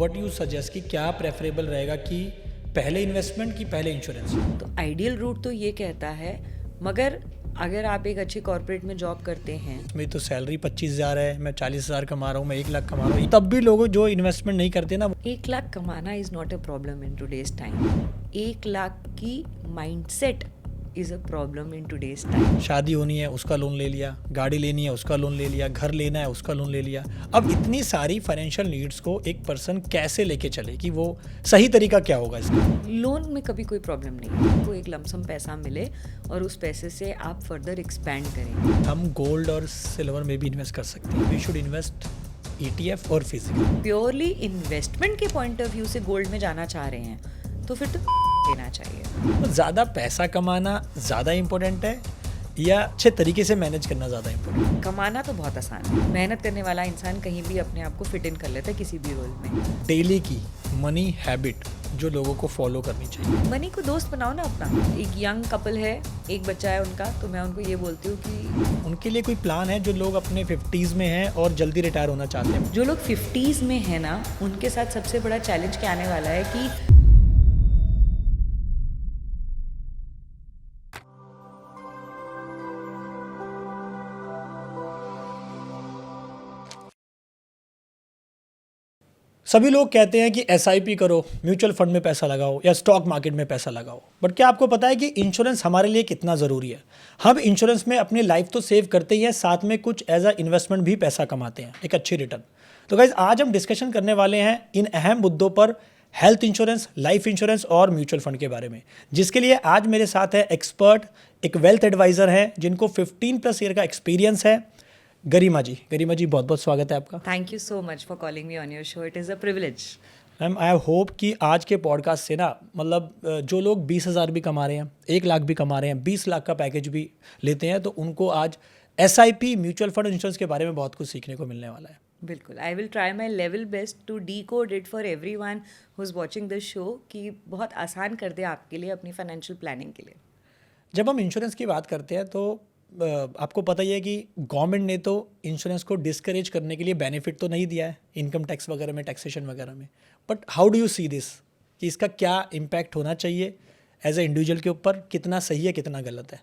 What you suggest कि क्या preferable रहेगा कि पहले इन्वेस्टमेंट की पहले इंश्योरेंस? तो आइडियल रूट तो ये कहता है, मगर अगर आप एक अच्छे कॉर्पोरेट में जॉब करते हैं, मेरी तो सैलरी 25,000 है, मैं 40,000 कमा रहा हूँ, मैं 1 लाख कमा रहा हूँ, तब भी लोग जो इन्वेस्टमेंट नहीं करते ना, 1 लाख कमाना is not a problem in today's time. 1 lakh की mindset is a problem in today's time. शादी होनी है उसका लोन ले लिया, गाड़ी लेनी है उसका लोन ले लिया, घर लेना है उसका लोन ले लिया। अब इतनी सारी फाइनेंशियल नीड्स को एक पर्सन कैसे लेके चले कि वो सही तरीका क्या होगा इसका? लोन में कभी कोई प्रॉब्लम नहीं है, आपको एक लमसम पैसा मिले और उस पैसे से आप फर्दर एक्सपैंड करें। हम गोल्ड और सिल्वर में भी इन्वेस्ट कर सकते हैं। वी शुड इन्वेस्ट ETF और फिजिकल। प्योरली इन्वेस्टमेंट के पॉइंट ऑफ व्यू से गोल्ड में जाना चाह रहे हैं तो फिर तो देना चाहिए। तो ज़्यादा पैसा कमाना ज़्यादा इम्पोर्टेंट है या अच्छे तरीके से मैनेज करना ज़्यादा इम्पोर्टेंट है? कमाना तो बहुत आसान है, मेहनत करने वाला इंसान कहीं भी अपने आप को फिट इन कर लेता है किसी भी रोल में। डेली की मनी हैबिट जो लोगों को फॉलो करनी चाहिए। मनी को दोस्त बनाओ ना अपना। एक यंग कपल है, एक बच्चा है उनका, तो मैं उनको ये बोलती हूँ कि उनके लिए कोई प्लान है जो लोग अपने 50s में हैं और जल्दी रिटायर होना चाहते हैं? जो लोग 50s में है ना, उनके साथ सबसे बड़ा चैलेंज क्या आने वाला है कि सभी लोग कहते हैं कि SIP करो, म्यूचुअल फंड में पैसा लगाओ या स्टॉक मार्केट में पैसा लगाओ, बट क्या आपको पता है कि इंश्योरेंस हमारे लिए कितना ज़रूरी है? हम इंश्योरेंस में अपनी लाइफ तो सेव करते ही हैं, साथ में कुछ एज अ इन्वेस्टमेंट भी पैसा कमाते हैं, एक अच्छी रिटर्न। तो गाइज आज हम डिस्कशन करने वाले हैं इन अहम मुद्दों पर, हेल्थ इंश्योरेंस, लाइफ इंश्योरेंस और म्यूचुअल फंड के बारे में, जिसके लिए आज मेरे साथ है एक्सपर्ट, एक वेल्थ एडवाइज़र हैं जिनको 15+ ईयर का एक्सपीरियंस है, गरिमा जी। गरिमा जी, बहुत बहुत स्वागत है आपका। Thank you so much for calling me on your show, it is a privilege. Ma'am I hope कि आज के पॉडकास्ट से ना, मतलब जो लोग 20,000 भी कमा रहे हैं, 1 लाख भी कमा रहे हैं, 20 लाख का पैकेज भी लेते हैं, तो उनको आज SIP, म्यूचुअल फंड, इंश्योरेंस के बारे में बहुत कुछ सीखने को मिलने वाला है। बिल्कुल, I will try my level best to decode it for everyone who is watching this show, कि बहुत आसान कर दे आपके लिए अपनी फाइनेंशियल प्लानिंग के लिए। जब हम इंश्योरेंस की बात करते हैं तो आपको पता ही है कि गवर्नमेंट ने तो इंश्योरेंस को डिस्करेज करने के लिए बेनिफिट तो नहीं दिया है इनकम टैक्स वगैरह में, टैक्सेशन वगैरह में, but how do you see this कि इसका क्या इम्पैक्ट होना चाहिए एज ए इंडिविजुअल के ऊपर, कितना सही है कितना गलत है?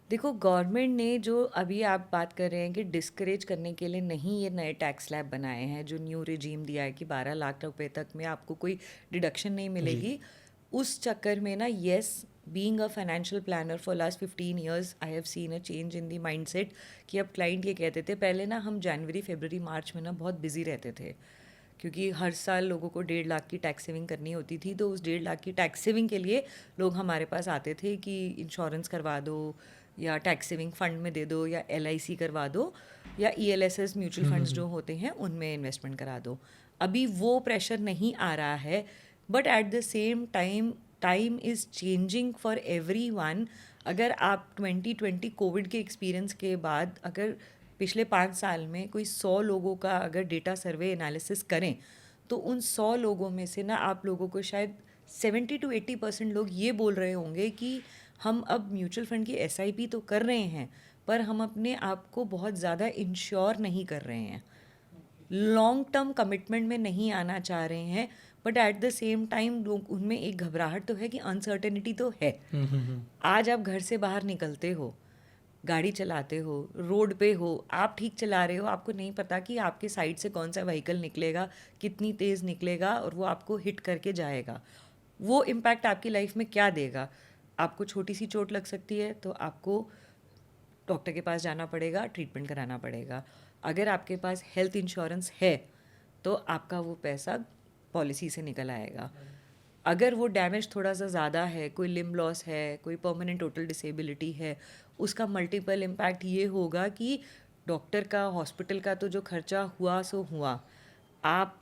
देखो, गवर्नमेंट ने जो अभी आप बात कर रहे हैं कि डिस्करेज करने के लिए नहीं ये नए टैक्स स्लैब बनाए हैं, जो न्यू रिजीम दिया है कि 12 लाख रुपए तक में आपको कोई डिडक्शन नहीं मिलेगी, उस चक्कर में ना, yes, being a financial planner for last 15 years I have seen a change in the mindset कि अब क्लाइंट ये कहते थे, पहले ना हम जनवरी फरवरी मार्च में ना बहुत बिजी रहते थे क्योंकि हर साल लोगों को 1.5 लाख की टैक्स सेविंग करनी होती थी, तो उस 1.5 लाख की टैक्स सेविंग के लिए लोग हमारे पास आते थे कि इंश्योरेंस करवा दो या टैक्स सेविंग फंड में दे दो या LIC करवा दो या ELSS म्यूचुअल फंड्स जो होते हैं उनमें इन्वेस्टमेंट करा दो। अभी वो प्रेशर नहीं आ रहा है, but at the same time is changing for every one. अगर आप 2020 कोविड के एक्सपीरियंस के बाद अगर पिछले 5 साल में कोई 100 लोगों का अगर डेटा सर्वे एनालिसिस करें, तो उन 100 लोगों में से ना आप लोगों को शायद 70 to 80% लोग ये बोल रहे होंगे कि हम अब म्यूचुअल फंड की SIP तो कर रहे हैं, पर हम अपने आप को बहुत ज़्यादा इंश्योर नहीं कर रहे हैं, लॉन्ग टर्म कमिटमेंट में नहीं आना चाह रहे हैं, but at the same time लोग उनमें एक घबराहट तो है कि अनसर्टेनिटी तो है। आज आप घर से बाहर निकलते हो, गाड़ी चलाते हो, रोड पे हो, आप ठीक चला रहे हो, आपको नहीं पता कि आपके साइड से कौन सा व्हीकल निकलेगा, कितनी तेज़ निकलेगा और वो आपको हिट करके जाएगा। वो इम्पैक्ट आपकी लाइफ में क्या देगा? आपको छोटी सी चोट लग सकती है तो आपको डॉक्टर के पास जाना पड़ेगा, ट्रीटमेंट कराना पड़ेगा। अगर आपके पास हेल्थ इंश्योरेंस है तो आपका वो पैसा पॉलिसी से निकल आएगा। अगर वो डैमेज थोड़ा सा ज़्यादा है, कोई लिम्ब लॉस है, कोई परमानेंट टोटल डिसेबिलिटी है, उसका मल्टीपल इम्पैक्ट ये होगा कि डॉक्टर का, हॉस्पिटल का तो जो खर्चा हुआ सो हुआ, आप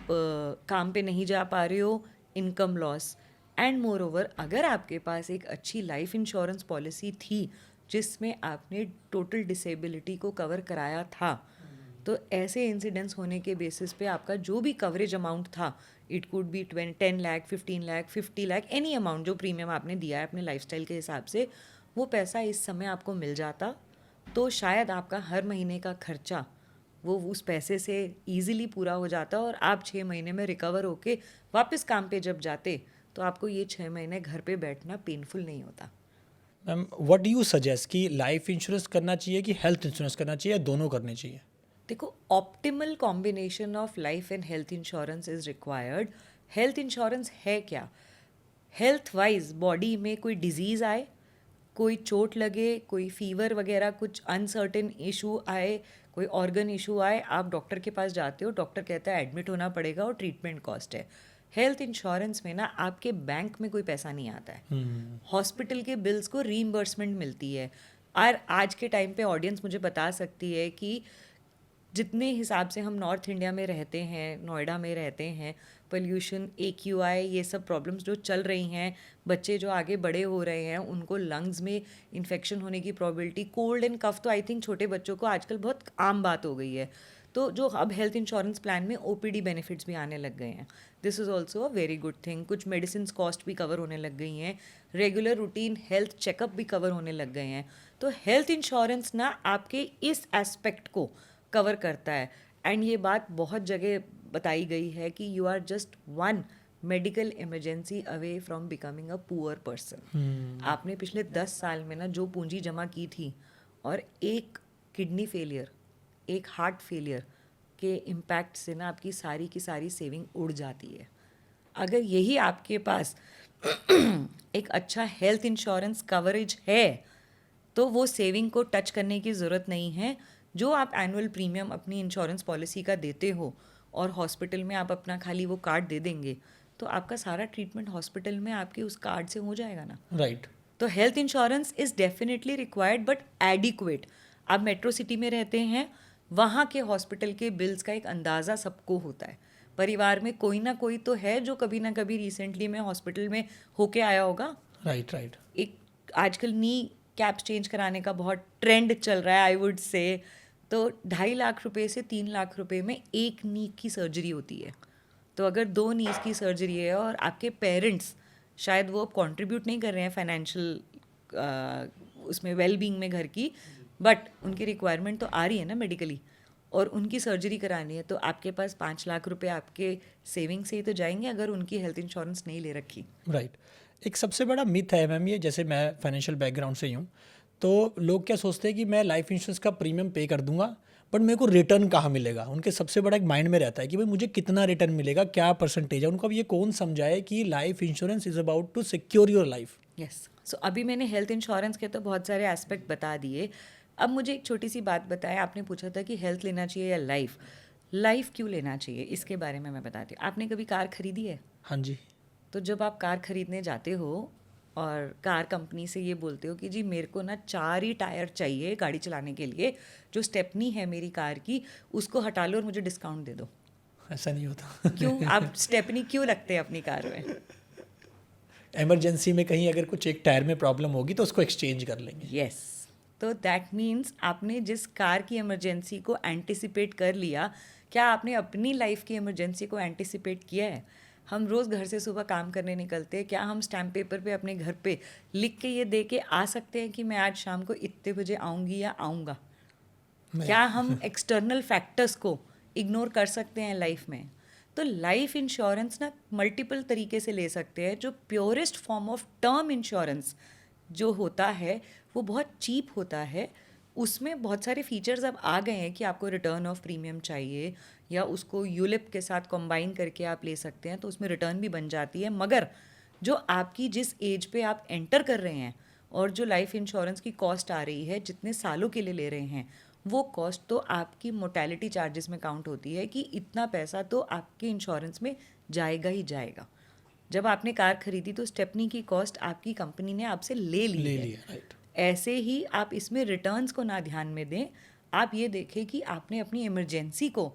काम पे नहीं जा पा रहे हो, income loss, and more over अगर आपके पास एक अच्छी लाइफ इंश्योरेंस पॉलिसी थी जिसमें आपने टोटल डिसेबिलिटी को कवर कराया था, तो ऐसे इंसिडेंट्स होने के बेसिस पे आपका जो भी कवरेज अमाउंट था, it could be 10 lakh, 15 lakh, 50 lakh, any amount जो प्रीमियम आपने दिया है अपने लाइफस्टाइल के हिसाब से, वो पैसा इस समय आपको मिल जाता, तो शायद आपका हर महीने का खर्चा वो उस पैसे से ईजिली पूरा हो जाता और आप 6 महीने में रिकवर होके वापस काम पे जब जाते तो आपको ये 6 महीने घर पे बैठना पेनफुल नहीं होता। Ma'am what do you suggest कि लाइफ इंश्योरेंस करना चाहिए कि हेल्थ इंश्योरेंस करना चाहिए या दोनों करने चाहिए? देखो, optimal combination of life and health insurance is required. Health insurance है क्या? हेल्थ वाइज बॉडी में कोई डिजीज़ आए, कोई चोट लगे, कोई फीवर वगैरह कुछ अनसर्टेन इशू आए, कोई ऑर्गन इशू आए, आप डॉक्टर के पास जाते हो, डॉक्टर कहता है एडमिट होना पड़ेगा और ट्रीटमेंट कॉस्ट है। हेल्थ इंश्योरेंस में ना आपके बैंक में कोई पैसा नहीं आता है, हॉस्पिटल के बिल्स को रीइंबर्समेंट मिलती है। और आज के टाइम पे ऑडियंस मुझे बता सकती है कि जितने हिसाब से हम नॉर्थ इंडिया में रहते हैं, नोएडा में रहते हैं, पोल्यूशन, AQI, ये सब प्रॉब्लम्स जो चल रही हैं, बच्चे जो आगे बड़े हो रहे हैं उनको लंग्स में इन्फेक्शन होने की प्रोबेबिलिटी, कोल्ड एंड कफ तो आई थिंक छोटे बच्चों को आजकल बहुत आम बात हो गई है। तो जो अब हेल्थ इंश्योरेंस प्लान में OPD बेनिफिट्स भी आने लग गए हैं, this is also a very good thing. कुछ मेडिसिन कॉस्ट भी कवर होने लग गई हैं, रेगुलर रूटीन हेल्थ चेकअप भी कवर होने लग गए हैं। तो हेल्थ इंश्योरेंस ना आपके इस एस्पेक्ट को कवर करता है। एंड ये बात बहुत जगह बताई गई है कि you are just one medical emergency away from becoming a poor person. आपने पिछले 10 साल में ना जो पूंजी जमा की थी और एक किडनी फेलियर, एक हार्ट फेलियर के इम्पैक्ट से ना आपकी सारी की सारी सेविंग उड़ जाती है। अगर यही आपके पास एक अच्छा हेल्थ इंश्योरेंस कवरेज है तो वो सेविंग को टच करने की ज़रूरत नहीं है। जो आप एनुअल प्रीमियम अपनी इंश्योरेंस पॉलिसी का देते हो और हॉस्पिटल में आप अपना खाली वो कार्ड दे देंगे तो आपका सारा ट्रीटमेंट हॉस्पिटल में आपके उस कार्ड से हो जाएगा ना। राइट। तो health insurance is definitely required but adequate. आप मेट्रो सिटी में रहते हैं, वहाँ के हॉस्पिटल के बिल्स का एक अंदाज़ा सबको होता है। परिवार में कोई ना कोई तो है जो कभी ना कभी रिसेंटली में हॉस्पिटल में होके आया होगा। Right right. एक आजकल नी कैप्स चेंज कराने का बहुत ट्रेंड चल रहा है, आई वुड से। तो 2.5 लाख रुपए से 3 लाख रुपए में एक नी की सर्जरी होती है। तो अगर 2 नीज की सर्जरी है और आपके पेरेंट्स शायद वो अब कंट्रीब्यूट नहीं कर रहे हैं फाइनेंशियल उसमें वेलबींग में घर की, बट उनकी रिक्वायरमेंट तो आ रही है ना मेडिकली, और उनकी सर्जरी करानी है, तो आपके पास 5 लाख रुपए आपके सेविंग से ही तो जाएंगे अगर उनकी हेल्थ इंश्योरेंस नहीं ले रखी। राइट। एक सबसे बड़ा मिथ है मैम ये, जैसे मैं फाइनेंशियल बैकग्राउंड से ही हूँ, तो लोग क्या सोचते हैं कि मैं लाइफ इंश्योरेंस का प्रीमियम पे कर दूंगा बट मेरे को रिटर्न कहाँ मिलेगा। उनके सबसे बड़ा एक माइंड में रहता है कि भाई मुझे कितना रिटर्न मिलेगा, क्या परसेंटेज है। उनको अब ये कौन समझाए कि life insurance is about to secure your life. Yes, so अभी मैंने हेल्थ इंश्योरेंस के तो बहुत सारे एस्पेक्ट बता दिए। अब मुझे एक छोटी सी बात बताएं, आपने पूछा था कि हेल्थ लेना चाहिए या लाइफ। लाइफ क्यों लेना चाहिए इसके बारे में मैं बताती हूँ। आपने कभी कार खरीदी है? हाँ जी। तो जब आप कार खरीदने जाते हो और कार कंपनी से ये बोलते हो कि जी मेरे को ना 4 ही टायर चाहिए गाड़ी चलाने के लिए, जो स्टेपनी है मेरी कार की उसको हटा लो और मुझे डिस्काउंट दे दो। ऐसा नहीं होता। क्यों? आप स्टेपनी क्यों लगते हैं अपनी कार में? इमरजेंसी में कहीं अगर कुछ एक टायर में प्रॉब्लम होगी तो उसको एक्सचेंज कर लेंगे। यस, तो दैट मीन्स आपने जिस कार की इमरजेंसी को एंटिसिपेट कर लिया, क्या आपने अपनी लाइफ की इमरजेंसी को एंटिसिपेट किया है? हम रोज़ घर से सुबह काम करने निकलते हैं, क्या हम स्टैम्प पेपर पे अपने घर पे लिख के ये दे के आ सकते हैं कि मैं आज शाम को इतने बजे आऊँगी या आऊँगा? क्या हम एक्सटर्नल फैक्टर्स को इग्नोर कर सकते हैं लाइफ में? तो लाइफ इंश्योरेंस ना मल्टीपल तरीके से ले सकते हैं। जो purest form of term insurance जो होता है वो बहुत चीप होता है। उसमें बहुत सारे फीचर्स अब आ गए हैं कि आपको रिटर्न ऑफ प्रीमियम चाहिए या उसको यूलिप के साथ कंबाइन करके आप ले सकते हैं, तो उसमें रिटर्न भी बन जाती है। मगर जो आपकी जिस एज पे आप एंटर कर रहे हैं और जो लाइफ इंश्योरेंस की कॉस्ट आ रही है, जितने सालों के लिए ले रहे हैं, वो कॉस्ट तो आपकी मोर्टेलिटी चार्जेस में काउंट होती है कि इतना पैसा तो आपके इंश्योरेंस में जाएगा ही जाएगा। जब आपने कार खरीदी तो स्टेपनी की कॉस्ट आपकी कंपनी ने आपसे ले ली है। राइट। ऐसे ही आप इसमें रिटर्न्स को ना ध्यान में दें। आप ये देखें कि आपने अपनी इमरजेंसी को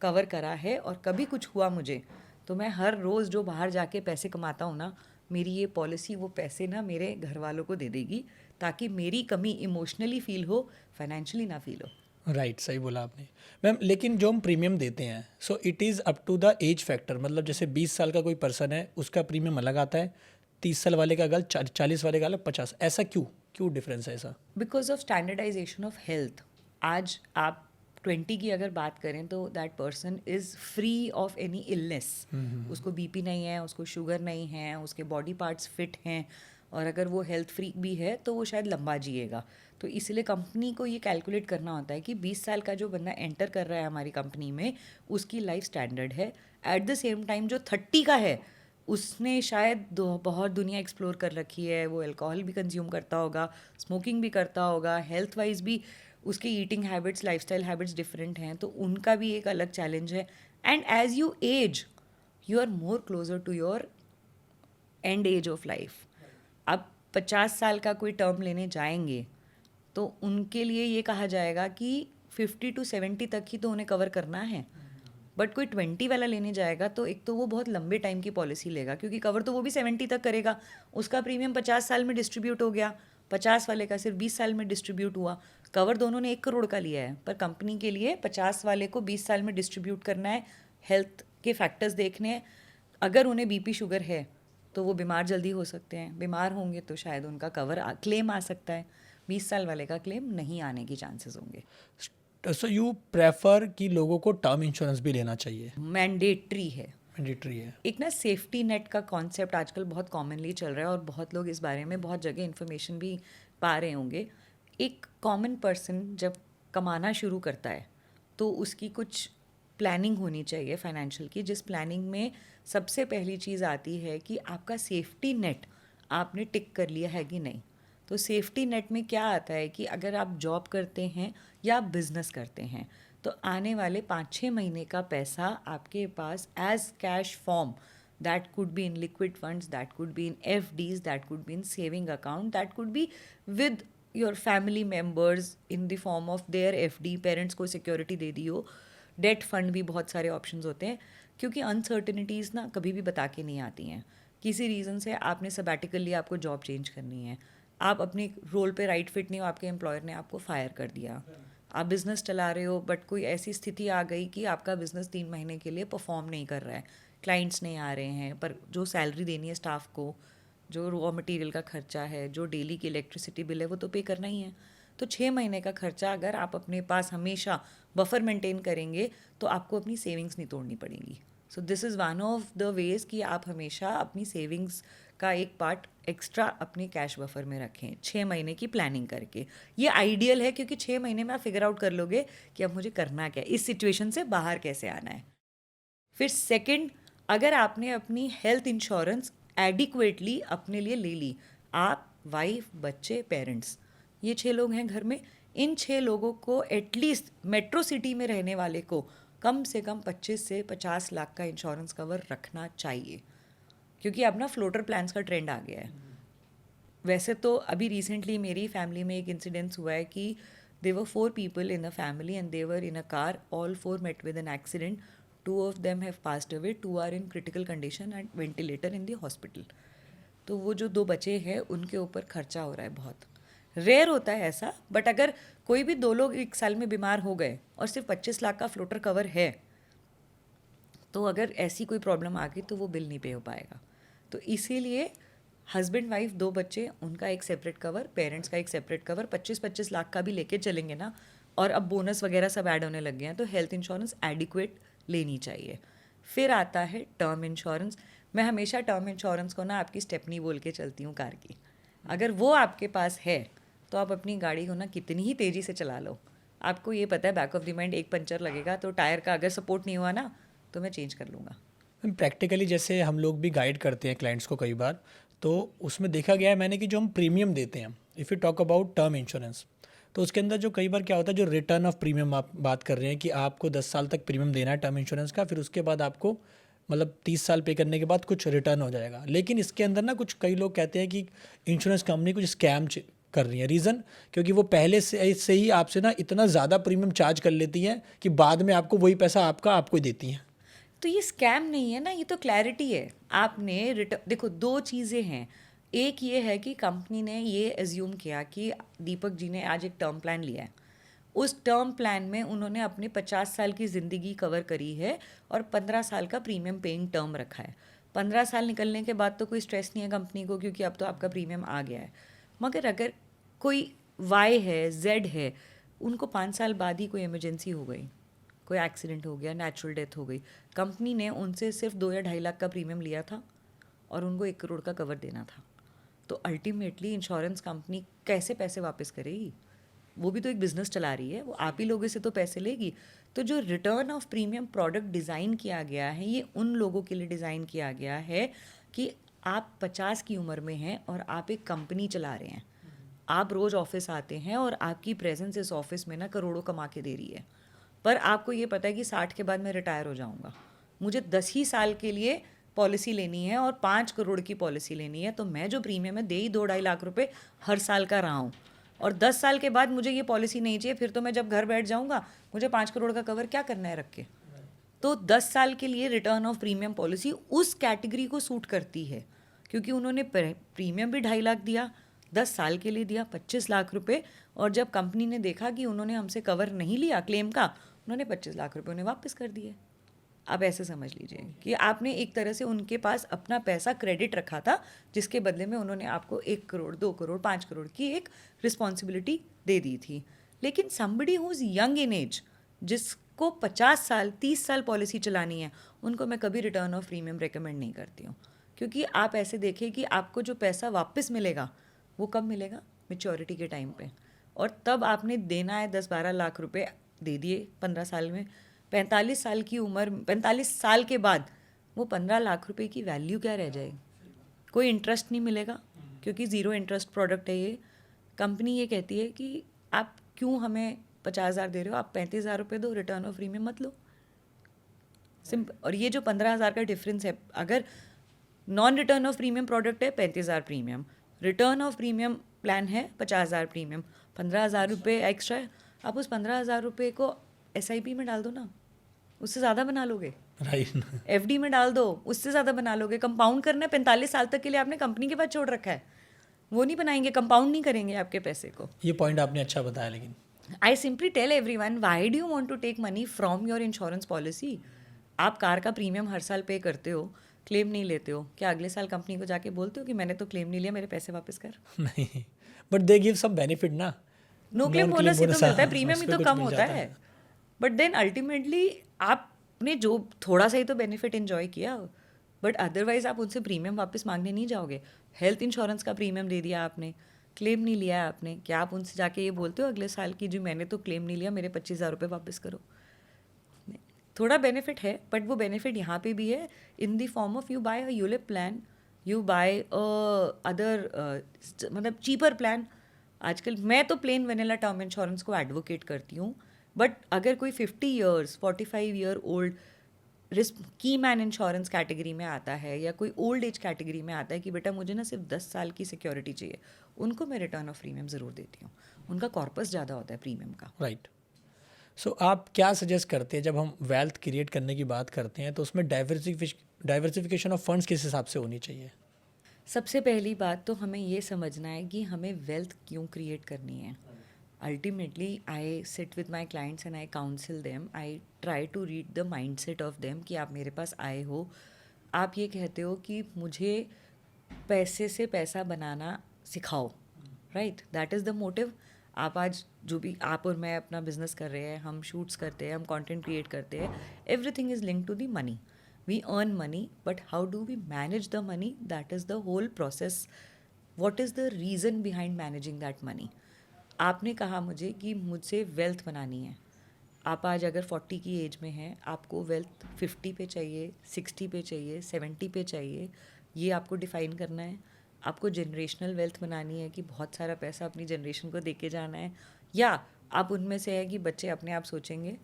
कवर करा है, और कभी कुछ हुआ मुझे तो मैं हर रोज़ जो बाहर जाके पैसे कमाता हूँ ना, मेरी ये पॉलिसी वो पैसे ना मेरे घर वालों को दे देगी, ताकि मेरी कमी इमोशनली फील हो, फाइनेंशियली ना फील हो। राइट, सही बोला आपने मैम। लेकिन जो हम प्रीमियम देते हैं so it is up to the age factor. मतलब जैसे 20 साल का कोई पर्सन है उसका प्रीमियम अलग आता है, 30 साल वाले का अलग, 40 वाले का अलग, 50। ऐसा क्यों डिफरेंस है ऐसा? Because of standardization of health. आज आप 20 की अगर बात करें तो that person is free of any illness, उसको बीपी नहीं है, उसको शुगर नहीं है, उसके बॉडी पार्ट्स फिट हैं, और अगर वो हेल्थ फ्रीक भी है तो वो शायद लंबा जिएगा। तो इसलिए कंपनी को ये कैलकुलेट करना होता है कि 20 साल का जो बंदा एंटर कर रहा है हमारी कंपनी में, उसकी लाइफ स्टैंडर्ड है। एट द सेम टाइम जो 30 का है, उसने शायद बहुत दुनिया एक्सप्लोर कर रखी है, वो अल्कोहल भी कंज्यूम करता होगा, स्मोकिंग भी करता होगा, हेल्थ वाइज भी उसके eating habits, lifestyle habits different हैं, तो उनका भी एक अलग चैलेंज है। And as you age, you are more closer to your end age of life. अब 50 साल का कोई टर्म लेने जाएंगे तो उनके लिए ये कहा जाएगा कि 50 to 70 तक ही तो उन्हें कवर करना है। बट कोई 20 वाला लेने जाएगा तो एक तो वो बहुत लंबे टाइम की पॉलिसी लेगा, क्योंकि कवर तो वो भी 70 तक करेगा, उसका प्रीमियम 50 साल में डिस्ट्रीब्यूट हो गया, 50 वाले का सिर्फ 20 साल में डिस्ट्रीब्यूट हुआ। कवर दोनों ने 1 करोड़ का लिया है, पर कंपनी के लिए 50 वाले को 20 साल में डिस्ट्रीब्यूट करना है, हेल्थ के फैक्टर्स देखने हैं। अगर उन्हें बीपी शुगर है तो वो बीमार जल्दी हो सकते हैं, बीमार होंगे तो शायद उनका कवर क्लेम आ सकता है, 20 साल वाले का क्लेम नहीं आने की चांसेस होंगे। सो यू प्रेफर कि लोगों को टर्म इंश्योरेंस भी लेना चाहिए? मैंडेटरी है, मैंडेटरी है। एक ना सेफ्टी नेट का कॉन्सेप्ट आजकल बहुत कॉमनली चल रहा है और बहुत लोग इस बारे में बहुत जगह इन्फॉर्मेशन भी पा रहे होंगे। एक कॉमन पर्सन जब कमाना शुरू करता है तो उसकी कुछ प्लानिंग होनी चाहिए फाइनेंशियल की, जिस प्लानिंग में सबसे पहली चीज़ आती है कि आपका सेफ्टी नेट आपने टिक कर लिया है कि नहीं। तो सेफ्टी नेट में क्या आता है कि अगर आप जॉब करते हैं या आप बिजनेस करते हैं तो आने वाले 5-6 महीने का पैसा आपके पास as cash form, that could be in liquid funds, that could be in FDs, that could be in saving account, that could be with your family members in the form of their FD, parents को security दे दी हो। Debt fund भी बहुत सारे options होते हैं, क्योंकि अनसर्टिनिटीज़ ना कभी भी बता के नहीं आती हैं। किसी रीज़न से आपने सबैटिकल लिया, आपको जॉब चेंज करनी है, आप अपने रोल पे राइट फिट नहीं हो, आपके एम्प्लॉयर ने आपको फायर कर दिया, आप बिज़नेस चला रहे हो बट कोई ऐसी स्थिति आ गई कि आपका बिज़नेस 3 महीने के लिए परफॉर्म नहीं कर रहा है, क्लाइंट्स नहीं आ रहे हैं, पर जो सैलरी देनी है स्टाफ को, जो रॉ मटेरियल का खर्चा है, जो डेली की इलेक्ट्रिसिटी बिल है, वो तो पे करना ही है। तो 6 महीने का खर्चा अगर आप अपने पास हमेशा बफर मेंटेन करेंगे तो आपको अपनी सेविंग्स नहीं तोड़नी पड़ेगी। So this is one of the ways कि आप हमेशा अपनी सेविंग्स का एक पार्ट एक्स्ट्रा अपने कैश बफर में रखें 6 महीने की प्लानिंग करके। ये आइडियल है क्योंकि 6 महीने में आप फिगर आउट कर लोगे कि अब मुझे करना क्या है, इस सिचुएशन से बाहर कैसे आना है। फिर सेकंड, अगर आपने अपनी हेल्थ इंश्योरेंस एडिक्वेटली अपने लिए ले ली, आप, वाइफ, बच्चे, पेरेंट्स, ये 6 लोग हैं घर में, इन 6 लोगों को एटलीस्ट मेट्रो सिटी में रहने वाले को कम से कम 25 से 50 लाख का इंश्योरेंस कवर रखना चाहिए, क्योंकि अब ना फ्लोटर प्लान्स का ट्रेंड आ गया है। वैसे तो अभी रिसेंटली मेरी फैमिली में एक इंसिडेंस हुआ है कि they were 4 people in a family and they were in a car, all 4 met with an accident, 2 of them have passed away, 2 are in critical condition and ventilator in the hospital. तो वो जो 2 बचे हैं उनके ऊपर खर्चा हो रहा है, बहुत रेयर होता है ऐसा, बट अगर कोई भी 2 लोग 1 साल में बीमार हो गए और सिर्फ 25 लाख का फ्लोटर कवर है, तो अगर ऐसी कोई प्रॉब्लम आ गई तो वो बिल नहीं पे हो पाएगा। तो इसीलिए हस्बैंड वाइफ 2 बच्चे, उनका एक सेपरेट कवर, पेरेंट्स का एक सेपरेट कवर, 25-25 लाख का भी लेके चलेंगे ना, और अब बोनस वगैरह सब ऐड होने लग गए हैं, तो हेल्थ इंश्योरेंस एडिक्वेट लेनी चाहिए। फिर आता है टर्म इंश्योरेंस। मैं हमेशा टर्म इंश्योरेंस को ना आपकी स्टेपनी बोल के चलती हूँ कार की। अगर वो आपके पास है तो आप अपनी गाड़ी को ना कितनी ही तेज़ी से चला लो, आपको ये पता है बैक ऑफ द माइंड एक पंचर लगेगा तो टायर का अगर सपोर्ट नहीं हुआ ना तो मैं चेंज कर लूँगा। प्रैक्टिकली जैसे हम लोग भी गाइड करते हैं क्लाइंट्स को कई बार, तो उसमें देखा गया है मैंने कि जो हम प्रीमियम देते हैं, if you talk about term insurance, तो उसके अंदर जो कई बार क्या होता है, जो रिटर्न ऑफ प्रीमियम आप बात कर रहे हैं कि आपको 10 साल तक प्रीमियम देना है टर्म इंश्योरेंस का, फिर उसके बाद आपको मतलब 30 साल पे करने के बाद कुछ रिटर्न हो जाएगा। लेकिन इसके अंदर ना कुछ कई लोग कहते हैं कि इंश्योरेंस कंपनी कुछ स्कैम कर रही है। रीज़न क्योंकि वो पहले से ही आपसे ना इतना ज़्यादा प्रीमियम चार्ज कर लेती हैं कि बाद में आपको वही पैसा आपको ही देती हैं। तो ये स्कैम नहीं है ना, ये तो क्लैरिटी है। आपने रिटर्न, देखो 2 चीज़ें हैं, एक ये है कि कंपनी ने ये एज्यूम किया कि दीपक जी ने आज एक टर्म प्लान लिया है, उस टर्म प्लान में उन्होंने अपनी 50 साल की ज़िंदगी कवर करी है और 15 साल का प्रीमियम पेइंग टर्म रखा है। 15 साल निकलने के बाद तो कोई स्ट्रेस नहीं है कंपनी को, क्योंकि अब तो आपका प्रीमियम आ गया है। मगर अगर कोई वाई है, जेड है, उनको 5 साल बाद ही कोई इमरजेंसी हो गई, कोई एक्सीडेंट हो गया, नेचुरल डेथ हो गई, कंपनी ने उनसे सिर्फ 2 या 2.5 लाख का प्रीमियम लिया था और उनको 1 करोड़ का कवर देना था। तो अल्टीमेटली इंश्योरेंस कंपनी कैसे पैसे वापस करेगी? वो भी तो एक बिजनेस चला रही है, वो आप ही लोगों से तो पैसे लेगी। तो जो return of premium product design किया गया है, ये उन लोगों के लिए डिज़ाइन किया गया है कि आप 50 की उम्र में हैं और आप एक कंपनी चला रहे हैं, आप रोज़ ऑफिस आते हैं और आपकी प्रेजेंस इस ऑफिस में ना करोड़ों कमा के दे रही है, पर आपको ये पता है कि 60 के बाद मैं रिटायर हो जाऊंगा, मुझे 10 ही साल के लिए पॉलिसी लेनी है और 5 करोड़ की पॉलिसी लेनी है, तो मैं जो प्रीमियम है दे ही 2-2.5 लाख रुपए हर साल का रहा हूँ, और 10 साल के बाद मुझे ये पॉलिसी नहीं चाहिए, फिर तो मैं जब घर बैठ जाऊंगा मुझे 5 करोड़ का कवर क्या करना है रख के। तो 10 साल के लिए रिटर्न ऑफ प्रीमियम पॉलिसी उस कैटेगरी को सूट करती है, क्योंकि उन्होंने प्रीमियम भी 2.5 लाख दिया, 10 साल के लिए दिया 25 लाख रुपए, और जब कंपनी ने देखा कि उन्होंने हमसे कवर नहीं लिया क्लेम का, उन्होंने 25 लाख रुपए उन्हें वापस कर दिए। आप ऐसे समझ लीजिए कि आपने एक तरह से उनके पास अपना पैसा क्रेडिट रखा था, जिसके बदले में उन्होंने आपको 1 करोड़, 2 करोड़, 5 करोड़ की एक रिस्पॉन्सिबिलिटी दे दी थी। लेकिन somebody who is young in age, जिसको 50 साल 30 साल पॉलिसी चलानी है, उनको मैं कभी रिटर्न ऑफ प्रीमियम रिकमेंड नहीं करती हूँ, क्योंकि आप ऐसे देखें कि आपको जो पैसा वापस मिलेगा वो कब मिलेगा? मैच्योरिटी के टाइम पे, और तब आपने देना है 10-12 लाख रुपए दे दिए 15 साल में, 45 साल की उम्र, 45 साल के बाद वो 15 लाख रुपए की वैल्यू क्या रह जाएगी? कोई इंटरेस्ट नहीं मिलेगा, क्योंकि ज़ीरो इंटरेस्ट प्रोडक्ट है ये। कंपनी ये कहती है कि आप क्यों हमें 50,000 दे रहे हो, आप 35,000 रुपये दो, रिटर्न ऑफ प्रीमियम मत लो, सिंपल। और ये जो 15,000 का डिफरेंस है, अगर non return of premium product है 35,000 premium, return of premium plan है 50,000 प्रीमियम, 15,000 रुपये एक्स्ट्रा है, आप उस 15,000 रुपये को SIP में डाल दो ना, उससे ज़्यादा बना लोगे। राइट। FD में डाल दो, उससे ज़्यादा बना लोगे। कंपाउंड करना है 45 साल तक के लिए, आपने कंपनी के पास छोड़ रखा है, वो नहीं बनाएंगे, कंपाउंड नहीं करेंगे आपके पैसे को। ये पॉइंट आपने अच्छा बताया, लेकिन I simply tell everyone, why do you want to take money from your insurance policy? आप कार का प्रीमियम हर साल पे करते हो, क्लेम नहीं लेते हो, क्या अगले साल कंपनी को जाके बोलते हो कि मैंने तो क्लेम नहीं लिया, मेरे पैसे वापस कर? नहीं, बट दे गिव सब बेनिफिट ना। नो क्लेम बोनस ही तो मिलता है, प्रीमियम ही तो कम होता है। है। बट देन अल्टीमेटली आपने जो थोड़ा सा ही तो बेनिफिट एंजॉय किया, बट अदरवाइज आप उनसे प्रीमियम वापस मांगने नहीं जाओगे। हेल्थ इंश्योरेंस का प्रीमियम दे दिया आपने, क्लेम नहीं लिया आपने, क्या आप उनसे जाके ये बोलते हो अगले साल की, जी मैंने तो क्लेम नहीं लिया, मेरे 25,000 रुपये वापस करो? थोड़ा बेनिफिट है, बट वो बेनिफिट यहाँ पे भी है in the form of you buy a ULIP plan, you buy other मतलब चीपर प्लान। आजकल मैं तो प्लेन वेनिला टर्म इंश्योरेंस को एडवोकेट करती हूँ, बट अगर कोई 50 years 45 year old risk key man insurance category में आता है, या कोई ओल्ड एज कैटेगरी में आता है कि बेटा मुझे ना सिर्फ 10 साल की सिक्योरिटी चाहिए, उनको मैं रिटर्न ऑफ प्रीमियम ज़रूर देती हूँ। उनका कॉर्पस ज़्यादा होता है प्रीमियम का। राइट। सो आप क्या सजेस्ट करते हैं, जब हम वेल्थ क्रिएट करने की बात करते हैं तो उसमें डाइवर्सिफिकेशन ऑफ फंड्स किस हिसाब से होनी चाहिए? सबसे पहली बात तो हमें ये समझना है कि हमें वेल्थ क्यों क्रिएट करनी है। Ultimately I sit with my clients and I counsel them, I try to read the mind set of them कि आप मेरे पास आए हो, आप ये कहते हो कि मुझे पैसे से पैसा बनाना सिखाओ, right, that is the motive. आप आज जो भी आप और मैं अपना बिजनेस कर रहे हैं, हम शूट्स करते हैं, हम कंटेंट क्रिएट करते हैं, everything is linked to the money. We earn money, but how do we manage the money? That is the whole process. What is the reason behind managing that money? आपने कहा मुझे कि मुझसे wealth बनानी है। आप आज अगर 40 की एज में हैं, आपको वेल्थ 50 पे चाहिए, 60 पे चाहिए, 70 पे चाहिए, ये आपको डिफ़ाइन करना है। आपको जनरेशनल वेल्थ बनानी है कि बहुत सारा पैसा अपनी जनरेशन को दे के जाना है, या आप उनमें से है कि बच्चे अपने आप सोचेंगे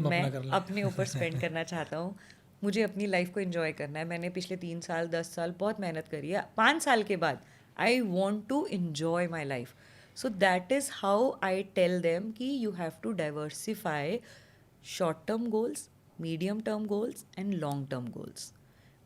मैं अपने ऊपर स्पेंड करना चाहता हूँ, मुझे अपनी लाइफ को एंजॉय करना है, मैंने पिछले 3 साल 10 साल बहुत मेहनत करी है, 5 साल के बाद I want to enjoy my life. So that is how I tell them कि you have to diversify short term goals, medium term goals and long term goals.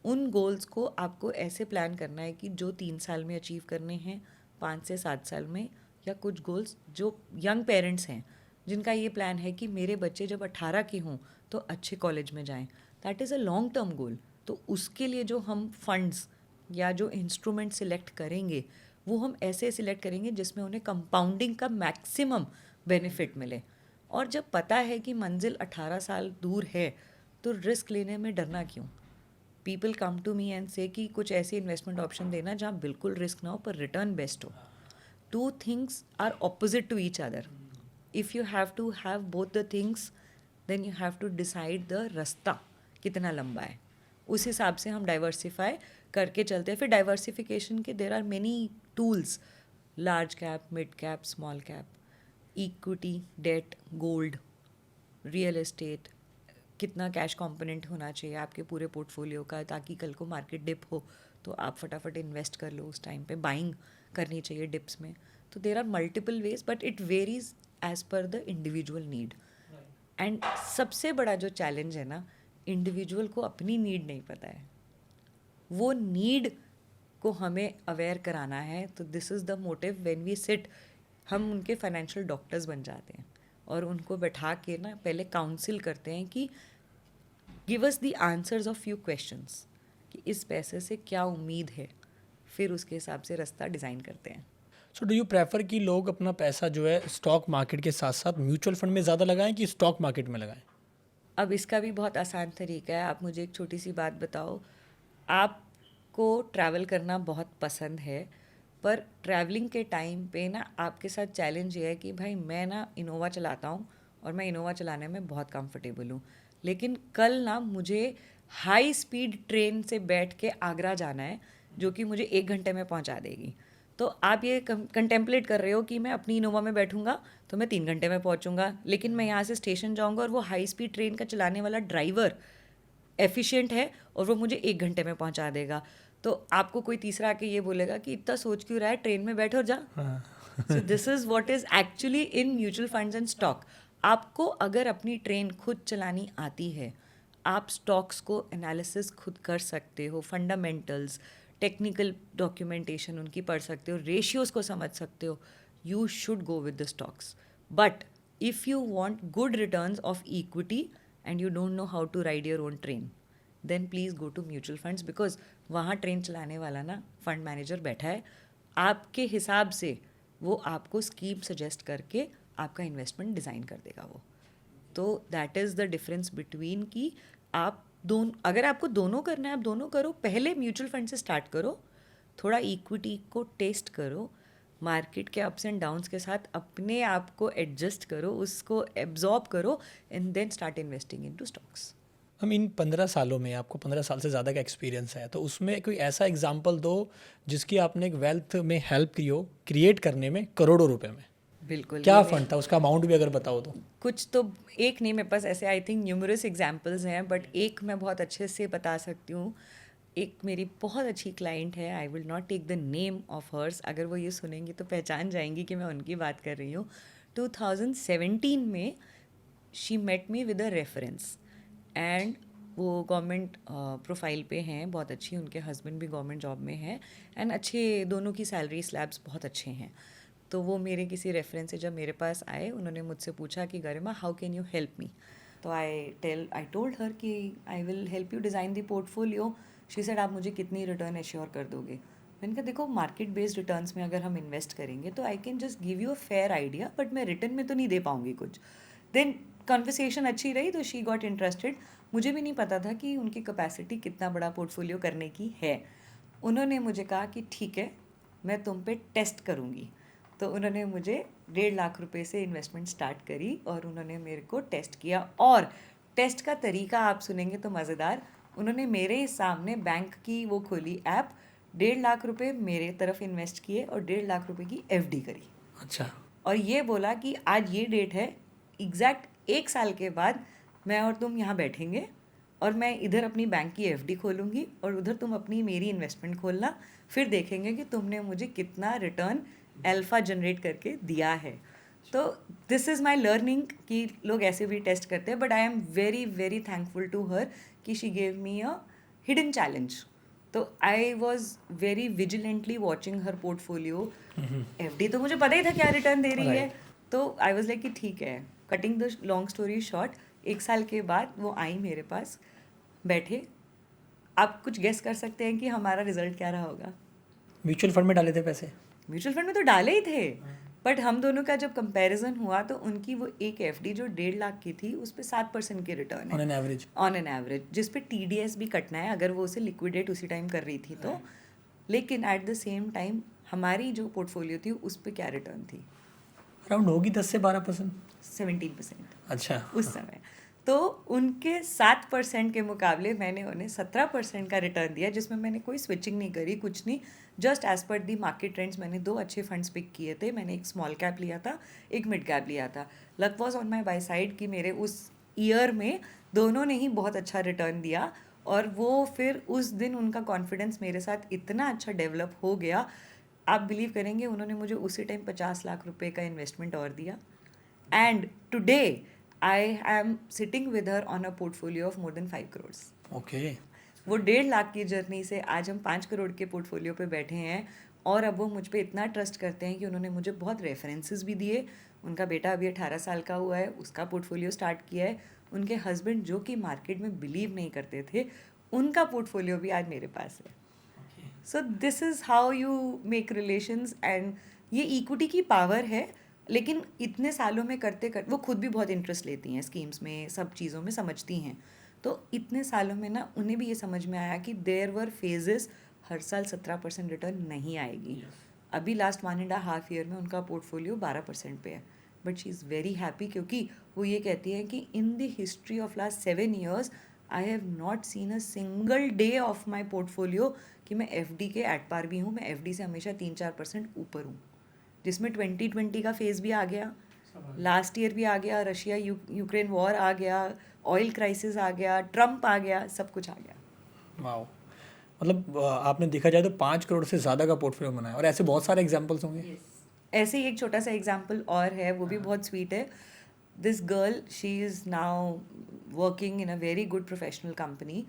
उन गोल्स को आपको ऐसे प्लान करना है कि जो 3 साल में अचीव करने हैं, 5 से 7 साल में, या कुछ गोल्स जो यंग पेरेंट्स हैं जिनका ये प्लान है कि मेरे बच्चे जब 18 के हों तो अच्छे कॉलेज में जाएं, that is a long term goal. तो उसके लिए जो हम फंड्स या जो इंस्ट्रूमेंट सिलेक्ट करेंगे, वो हम ऐसे सिलेक्ट करेंगे जिसमें उन्हें कंपाउंडिंग का मैक्सिमम बेनिफिट मिले। और जब पता है कि मंजिल 18 साल दूर है तो रिस्क लेने में डरना क्यों? People come to me and say कि कुछ ऐसी इन्वेस्टमेंट ऑप्शन देना जहाँ बिल्कुल रिस्क ना हो पर रिटर्न बेस्ट हो. Two things are opposite to each other. If you have to have both the things then you have to decide the रास्ता कितना लंबा है. उस हिसाब से हम डाइवर्सिफाई करके चलते हैं. फिर डाइवर्सिफिकेशन के there are many tools, large cap, mid cap, small cap, equity, debt, gold, real estate. कितना कैश कंपोनेंट होना चाहिए आपके पूरे पोर्टफोलियो का ताकि कल को मार्केट डिप हो तो आप फटाफट इन्वेस्ट कर लो. उस टाइम पे बाइंग करनी चाहिए डिप्स में. तो there are multiple ways but it varies as per the individual need. And सबसे बड़ा जो चैलेंज है ना, इंडिविजुअल को अपनी नीड नहीं पता है. वो नीड को हमें अवेयर कराना है. तो this is the motive when we sit. हम उनके फाइनेंशियल डॉक्टर्स बन जाते हैं और उनको बैठा के ना पहले काउंसिल करते हैं कि give us the answers of few questions कि इस पैसे से क्या उम्मीद है. फिर उसके हिसाब से रास्ता डिज़ाइन करते हैं. सो डू यू प्रेफर कि लोग अपना पैसा जो है स्टॉक मार्केट के साथ साथ म्यूचुअल फंड में ज़्यादा लगाएं कि स्टॉक मार्केट में लगाएं? अब इसका भी बहुत आसान तरीका है. आप मुझे एक छोटी सी बात बताओ. आपको ट्रैवल करना बहुत पसंद है पर ट्रैवलिंग के टाइम पे ना आपके साथ चैलेंज ये है कि भाई मैं ना इनोवा चलाता हूँ और मैं इनोवा चलाने में बहुत कंफर्टेबल हूँ, लेकिन कल ना मुझे हाई स्पीड ट्रेन से बैठ के आगरा जाना है जो कि मुझे 1 घंटे में पहुँचा देगी. तो आप ये कंटेम्पलेट कर रहे हो कि मैं अपनी इनोवा में बैठूंगा तो मैं 3 घंटे में पहुंचूंगा, लेकिन मैं यहाँ से स्टेशन जाऊंगा और वो हाई स्पीड ट्रेन का चलाने वाला ड्राइवर एफिशिएंट है और वो मुझे 1 घंटे में पहुंचा देगा. तो आपको कोई तीसरा आके ये बोलेगा कि इतना सोच क्यों रहा है, ट्रेन में बैठ और जा. सो this is what is actually in mutual funds and stock. आपको अगर अपनी ट्रेन खुद चलानी आती है, आप स्टॉक्स को एनालिसिस खुद कर सकते हो, फंडामेंटल्स, टेक्निकल डॉक्यूमेंटेशन उनकी पढ़ सकते हो, रेशियोज़ को समझ सकते हो, you should go with the stocks. But if you want good returns of equity and you don't know how to ride your own train, then please go to mutual funds. Because वहाँ train चलाने वाला ना fund manager बैठा है, आपके हिसाब से वो आपको स्कीम सजेस्ट करके आपका इन्वेस्टमेंट डिज़ाइन कर देगा वो. तो that is the difference between कि आप दोनों, अगर आपको दोनों करना है आप दोनों करो. पहले म्यूचुअल फंड से स्टार्ट करो, थोड़ा इक्विटी को टेस्ट करो, मार्केट के अप्स एंड डाउन्स के साथ अपने आप को एडजस्ट करो, उसको एब्जॉर्ब करो and then start investing into stocks. हम इन 15 सालों में, आपको 15 साल से ज़्यादा का एक्सपीरियंस है, तो उसमें कोई ऐसा एग्जाम्पल दो जिसकी आपने एक वेल्थ में हेल्प की हो क्रिएट करने में करोड़ों रुपए में. बिल्कुल. क्या फंड था, उसका अमाउंट भी अगर बताओ तो. कुछ तो एक नहीं, मेरे पास ऐसे आई थिंक न्यूमरस एग्जाम्पल्स हैं, बट एक मैं बहुत अच्छे से बता सकती हूँ. एक मेरी बहुत अच्छी क्लाइंट है, I will not take the name of hers, अगर वो ये सुनेंगी तो पहचान जाएंगी कि मैं उनकी बात कर रही हूँ. 2017 में she met me with a reference and वो गवर्नमेंट प्रोफाइल पे हैं, बहुत अच्छी, उनके हस्बैंड भी गवर्नमेंट जॉब में हैं एंड अच्छे, दोनों की सैलरी स्लैब्स बहुत अच्छे हैं. तो वो मेरे किसी रेफरेंस से जब मेरे पास आए, उन्होंने मुझसे पूछा कि Garima how can you help me. तो आई टोल्ड हर कि I will help you design the portfolio. She said आप मुझे कितनी रिटर्न एश्योर कर दोगे. मैंने कहा देखो मार्केट बेस्ड रिटर्न्स में अगर हम इन्वेस्ट करेंगे तो I can just give you a fair idea, but मैं रिटर्न में तो नहीं दे पाऊँगी कुछ. देन कन्वर्सेशन अच्छी रही तो शी गॉट इंटरेस्टेड. मुझे भी नहीं पता था कि उनकी कैपेसिटी कितना बड़ा पोर्टफोलियो करने की है. उन्होंने मुझे कहा कि ठीक है मैं तुम पे टेस्ट करूँगी. तो उन्होंने मुझे 1.5 लाख रुपए से इन्वेस्टमेंट स्टार्ट करी और उन्होंने मेरे को टेस्ट किया. और टेस्ट का तरीका आप सुनेंगे तो मज़ेदार. उन्होंने मेरे सामने बैंक की वो खोली ऐप, 1.5 लाख रुपए मेरे तरफ इन्वेस्ट किए और 1.5 लाख रुपए की FD करी. अच्छा. और ये बोला कि आज ये डेट है, एग्जैक्ट 1 साल के बाद मैं और तुम यहाँ बैठेंगे और मैं इधर अपनी बैंक की FD खोलूँगी और उधर तुम अपनी मेरी इन्वेस्टमेंट खोलना. फिर देखेंगे कि तुमने मुझे कितना रिटर्न अल्फा जनरेट करके दिया है. तो दिस इज़ माई लर्निंग कि लोग ऐसे भी टेस्ट करते हैं. But I am very very thankful to her कि she gave me a hidden challenge. तो I was very vigilantly watching her portfolio. FD तो मुझे पता ही था क्या रिटर्न दे रही है. तो आई वॉज लाइक कि ठीक है. Cutting the long story short, 1 साल के बाद वो आई मेरे पास, बैठे. आप कुछ गेस कर सकते हैं कि हमारा रिजल्ट क्या रहा होगा. म्यूचुअल फंड में डाले थे पैसे? म्यूचुअल फंड में तो डाले ही थे, बट हम दोनों का जब कंपैरिजन हुआ तो उनकी वो एक एफडी जो 1.5 लाख की थी उस पर 7% की रिटर्न ऑन है an average. On an average, जिस पे टीडीएस भी कटना है अगर वो उसे लिक्विडेट उसी टाइम कर रही थी तो। लेकिन एट द सेम टाइम हमारी जो पोर्टफोलियो थी उस पर क्या रिटर्न थी? अराउंड होगी 10 से 12%। 17%। अच्छा। उस समय तो उनके 7% के मुकाबले मैंने उन्हें 17% का रिटर्न दिया, जिसमें मैंने कोई स्विचिंग नहीं करी, कुछ नहीं, जस्ट एज पर दी मार्केट ट्रेंड्स मैंने 2 अच्छे फंड्स पिक किए थे। मैंने एक स्मॉल कैप लिया था, एक मिड कैप लिया था। Luck was on my by side कि मेरे उस ईयर में दोनों ने ही बहुत अच्छा रिटर्न दिया, और वो फिर उस दिन उनका कॉन्फिडेंस मेरे साथ इतना अच्छा डेवलप हो गया, आप बिलीव करेंगे उन्होंने मुझे उसी टाइम 50 लाख रुपए का इन्वेस्टमेंट और दिया। And today I am sitting with her on a portfolio of more than 5 crore. Okay. वो 1.5 लाख की जर्नी से आज हम 5 करोड़ के पोर्टफोलियो पे बैठे हैं, और अब वो मुझ पे इतना ट्रस्ट करते हैं कि उन्होंने मुझे बहुत रेफरेंसेस भी दिए। उनका बेटा अभी 18 साल का हुआ है, उसका पोर्टफोलियो स्टार्ट किया है। उनके हस्बैंड जो कि मार्केट में बिलीव नहीं करते थे, उनका पोर्टफोलियो भी आज मेरे पास है। सो this is how you make relations, and ये इक्विटी की पावर है। लेकिन इतने सालों में करते करते वो खुद भी बहुत इंटरेस्ट लेती हैं स्कीम्स में, सब चीज़ों में समझती हैं। तो इतने सालों में ना उन्हें भी ये समझ में आया कि देयर वर फेजेस, हर साल 17% रिटर्न नहीं आएगी। अभी लास्ट 1.5 ईयर में उनका पोर्टफोलियो 12% पे है, but she is very happy, क्योंकि वो ये कहती हैं कि in the history of last 7 years I have not seen a single day of my portfolio कि मैं एफडी के एट पार भी हूँ। मैं एफडी से हमेशा 3-4% ऊपर हूँ, जिसमें 2020 का फेज़ भी आ गया, लास्ट ईयर भी आ गया, रशिया यूक्रेन वॉर आ गया, ऑयल क्राइसिस आ गया, ट्रम्प आ गया, सब कुछ आ गया। वाओ। मतलब आपने देखा जाए तो 5 करोड़ से ज़्यादा का पोर्टफोलियो बनाया, और ऐसे बहुत सारे एग्जांपल्स होंगे। ऐसे ही एक छोटा सा एग्जाम्पल और है, वो भी बहुत स्वीट है। This girl, she is now working in a very good professional company.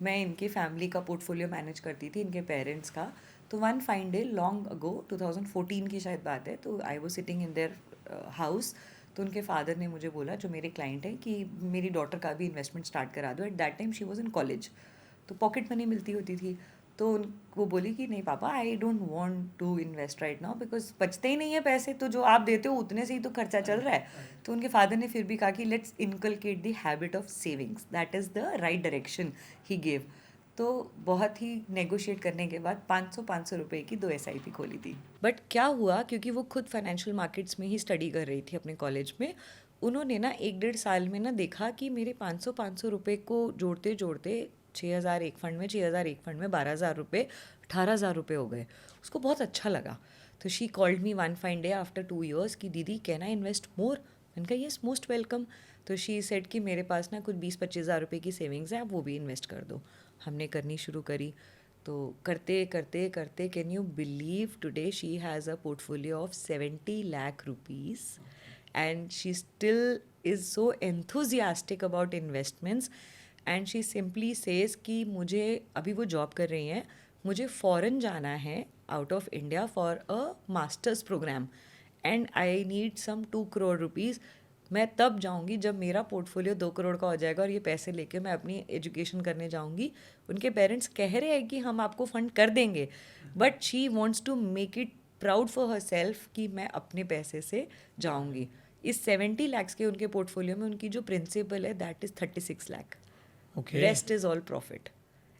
मैं इनकी फैमिली का पोर्टफोलियो मैनेज करती थी, इनके पेरेंट्स का। तो one fine day long ago, 2014 की शायद बात है, तो I was sitting in their house. तो उनके फादर ने मुझे बोला, जो मेरे क्लाइंट है, कि मेरी डॉटर का भी इन्वेस्टमेंट स्टार्ट करा दो। At that time she was in college, तो पॉकेट मनी मिलती होती थी। तो वो बोली कि नहीं पापा, I don't want to invest right now, because बचते ही नहीं है पैसे, तो जो आप देते हो उतने से ही तो खर्चा चल रहा है। तो उनके फादर ने फिर भी कहा कि let's inculcate the habit of savings, that is the right direction he gave. तो बहुत ही नेगोशिएट करने के बाद 500 रुपए की 2 SIP खोली थी। बट क्या हुआ, क्योंकि वो खुद फाइनेंशियल मार्केट्स में ही स्टडी कर रही थी अपने कॉलेज में, उन्होंने ना 1-1.5 साल में ना देखा कि मेरे 500 रुपए को जोड़ते जोड़ते 6,000 एक फंड में, 6,000 एक फंड में, 12,000 रुपये, 18,000 रुपये हो गए। उसको बहुत अच्छा लगा। तो she called me one fine day after 2 years कि दीदी कैन आई इन्वेस्ट मोर? मैंने कहा येस, मोस्ट वेलकम। तो शी सेड कि मेरे पास ना कुछ 20-25 हज़ार रुपये की सेविंग्स है, आप वो भी इन्वेस्ट कर दो। हमने करनी शुरू करी। तो करते करते करते, can you believe, today she has a portfolio of 70 lakh rupees, and she still is so enthusiastic about investments. And she simply says कि मुझे, अभी वो जॉब कर रही हैं, मुझे फ़ॉरेन जाना है out of India for a masters program, and I need some 2 crore rupees. मैं तब जाऊंगी जब मेरा पोर्टफोलियो 2 करोड़ का हो जाएगा, और ये पैसे लेके मैं अपनी एजुकेशन करने जाऊंगी। उनके पेरेंट्स कह रहे हैं कि हम आपको फ़ंड कर देंगे, but she wants to make it proud for herself कि मैं अपने पैसे से जाऊंगी। इस 70 लैक्स के उनके पोर्टफोलियो में उनकी जो प्रिंसिपल है that is 36 lakh. Rest is all profit,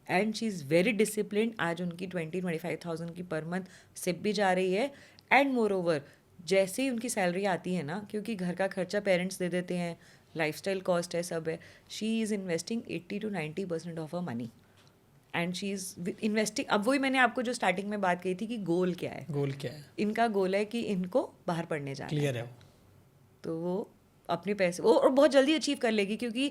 and she is very discipline. आज उनकी 20-25,000 की पर मंथ सिप भी जा रही है। एंड मोर ओवर, जैसे ही उनकी सैलरी आती है ना, क्योंकि घर का खर्चा पेरेंट्स दे देते हैं, लाइफस्टाइल कॉस्ट है, सब है, she is investing 80-90% of a money, and she is investing. अब वही मैंने आपको जो स्टार्टिंग में बात कही थी कि गोल क्या है, गोल क्या है? इनका गोल है कि इनको बाहर पढ़ने जाना क्लियर है। तो वो अपने पैसे वो और बहुत जल्दी अचीव कर लेगी, क्योंकि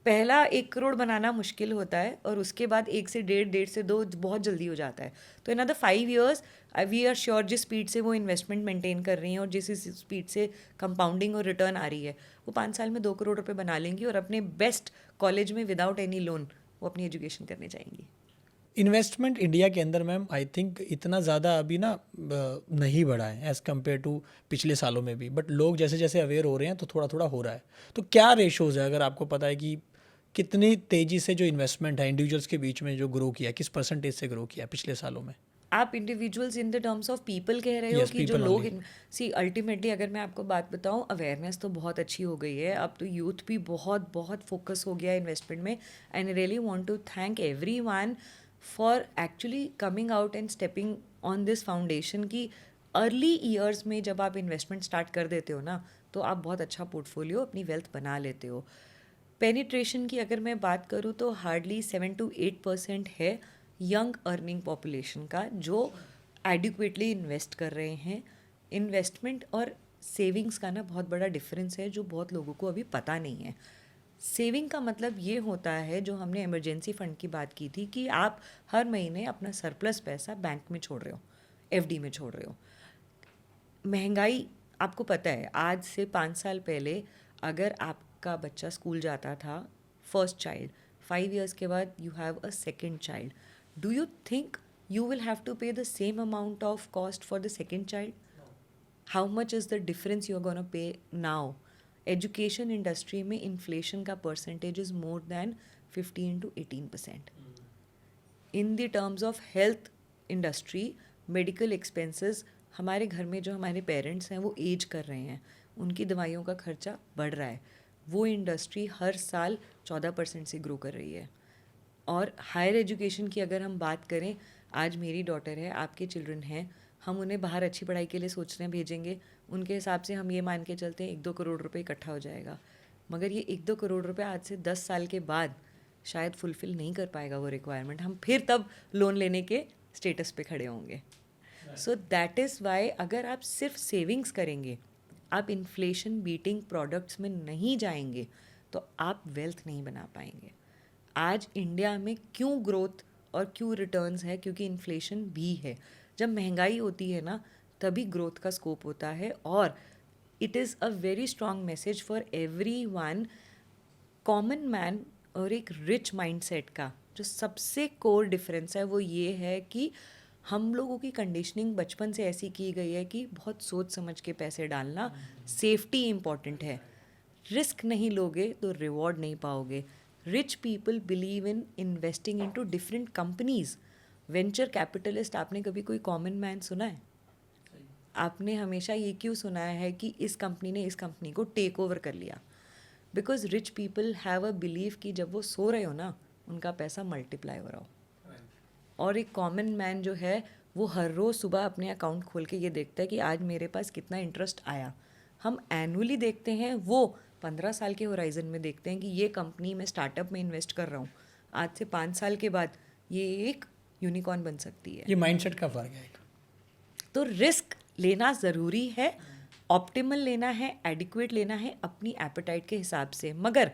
पहला 1 करोड़ बनाना मुश्किल होता है, और उसके बाद 1 से 1.5 से 2 बहुत जल्दी हो जाता है। तो in other 5 years we are sure, जिस स्पीड से वो इन्वेस्टमेंट मेंटेन कर रही हैं और जिस स्पीड से कंपाउंडिंग और रिटर्न आ रही है, वो 5 साल में 2 करोड़ रुपए बना लेंगी, और अपने बेस्ट कॉलेज में विदाउट एनी लोन वो अपनी एजुकेशन करने जाएंगी। इन्वेस्टमेंट इंडिया के अंदर मैम आई थिंक इतना ज़्यादा अभी ना नहीं बढ़ा है एज़ कम्पेयर टू पिछले सालों में भी, बट लोग जैसे जैसे अवेयर हो रहे हैं तो थोड़ा थोड़ा हो रहा है। तो क्या रेशोज़ है, अगर आपको पता है कि कितनी तेज़ी से जो इन्वेस्टमेंट है इंडिविजुअल्स के बीच में जो ग्रो किया, किस परसेंटेज से ग्रो किया पिछले सालों में? आप individuals in the terms of people कह रहे हो Yes, कि जो people लोग only. सी अल्टीमेटली अगर मैं आपको बात बताऊं, अवेयरनेस तो बहुत अच्छी हो गई है, अब तो यूथ भी बहुत बहुत फोकस हो गया है इन्वेस्टमेंट में. And really want to thank everyone for actually coming out and stepping on this foundation की अर्ली ईयर्स में जब आप इन्वेस्टमेंट स्टार्ट कर देते हो ना, तो आप बहुत अच्छा पोर्टफोलियो अपनी वेल्थ बना लेते हो. पेनिट्रेशन की अगर मैं बात करूँ तो हार्डली 7 to 8% है यंग अर्निंग पॉपुलेशन का जो एडिक्वेटली इन्वेस्ट कर रहे हैं. इन्वेस्टमेंट और सेविंग्स का ना बहुत बड़ा डिफरेंस है जो बहुत लोगों को अभी पता नहीं है. सेविंग का मतलब ये होता है, जो हमने इमरजेंसी फंड की बात की थी, कि आप हर महीने अपना सरप्लस पैसा बैंक में छोड़ रहे हो, एफडी में छोड़ रहे हो. महंगाई आपको पता है, आज से 5 साल पहले अगर आपका बच्चा स्कूल जाता था, फर्स्ट चाइल्ड, 5 years के बाद you have a second child, do you think you will have to pay the same amount of cost for the second child? How much is the difference you're going to pay now? Education industry में inflation का percentage is more than 15 to 18%. In the terms of health industry, medical expenses, हमारे घर में जो हमारे parents हैं वो as कर रहे हैं, उनकी दवाइयों का खर्चा बढ़ रहा है. वो इंडस्ट्री हर साल 14% से ग्रो कर रही है. और हायर एजुकेशन की अगर हम बात करें, आज मेरी डॉटर है, आपके चिल्ड्रन हैं, हम उन्हें बाहर अच्छी पढ़ाई के लिए सोच रहे हैं भेजेंगे, उनके हिसाब से हम ये मान के चलते हैं 1-2 करोड़ रुपए इकट्ठा हो जाएगा. मगर ये 1-2 करोड़ रुपए आज से 10 साल के बाद शायद फुलफिल नहीं कर पाएगा वो रिक्वायरमेंट. हम फिर तब लोन लेने के स्टेटस पे खड़े होंगे. सो दैट इज़ वाई अगर आप सिर्फ सेविंग्स करेंगे, आप इन्फ्लेशन बीटिंग प्रोडक्ट्स में नहीं जाएंगे, तो आप वेल्थ नहीं बना पाएंगे. आज इंडिया में क्यों ग्रोथ और क्यों रिटर्न्स है? क्योंकि इन्फ्लेशन भी है. जब महंगाई होती है ना, तभी ग्रोथ का स्कोप होता है. और it is a very strong message for everyone, common man और एक रिच माइंडसेट का जो सबसे कोर डिफरेंस है वो ये है कि हम लोगों की कंडीशनिंग बचपन से ऐसी की गई है कि बहुत सोच समझ के पैसे डालना, सेफ्टी इम्पॉर्टेंट है. रिस्क नहीं लोगे तो रिवॉर्ड नहीं पाओगे. Rich people believe in investing into different companies. Venture capitalist, आपने कभी कोई कॉमन मैन सुना है? आपने हमेशा ये क्यों सुना है कि इस कंपनी ने इस कंपनी को टेक ओवर कर लिया? Because rich people have a believe कि जब वो सो रहे हो ना, उनका पैसा मल्टीप्लाई हो रहा हो. और एक कॉमन मैन जो है वो हर रोज़ सुबह अपने अकाउंट खोल के ये देखता है कि आज मेरे पास कितना इंटरेस्ट आया. हम एनुअली देखते हैं, वो 15 साल के होराइजन में देखते हैं कि ये कंपनी मैं स्टार्टअप में इन्वेस्ट कर रहा हूँ, आज से 5 साल के बाद ये एक यूनिकॉर्न बन सकती है. ये माइंडसेट का फर्क है. तो रिस्क लेना ज़रूरी है, ऑप्टिमल लेना है, एडिक्वेट लेना है अपनी एपेटाइट के हिसाब से. मगर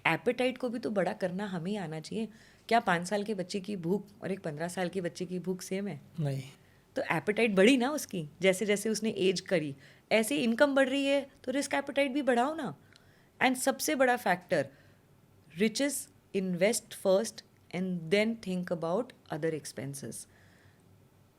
एपेटाइट को भी तो बड़ा करना हमें ही आना चाहिए. क्या 5 साल के बच्चे की भूख और एक 15 साल के बच्चे की भूख सेम है? नहीं. तो एपेटाइट बढ़ी ना उसकी, जैसे जैसे उसने एज करी, ऐसे इनकम बढ़ रही है, तो रिस्क एपेटाइट भी बढ़ाओ ना. एंड सबसे बड़ा factor, riches invest first and then think about other expenses.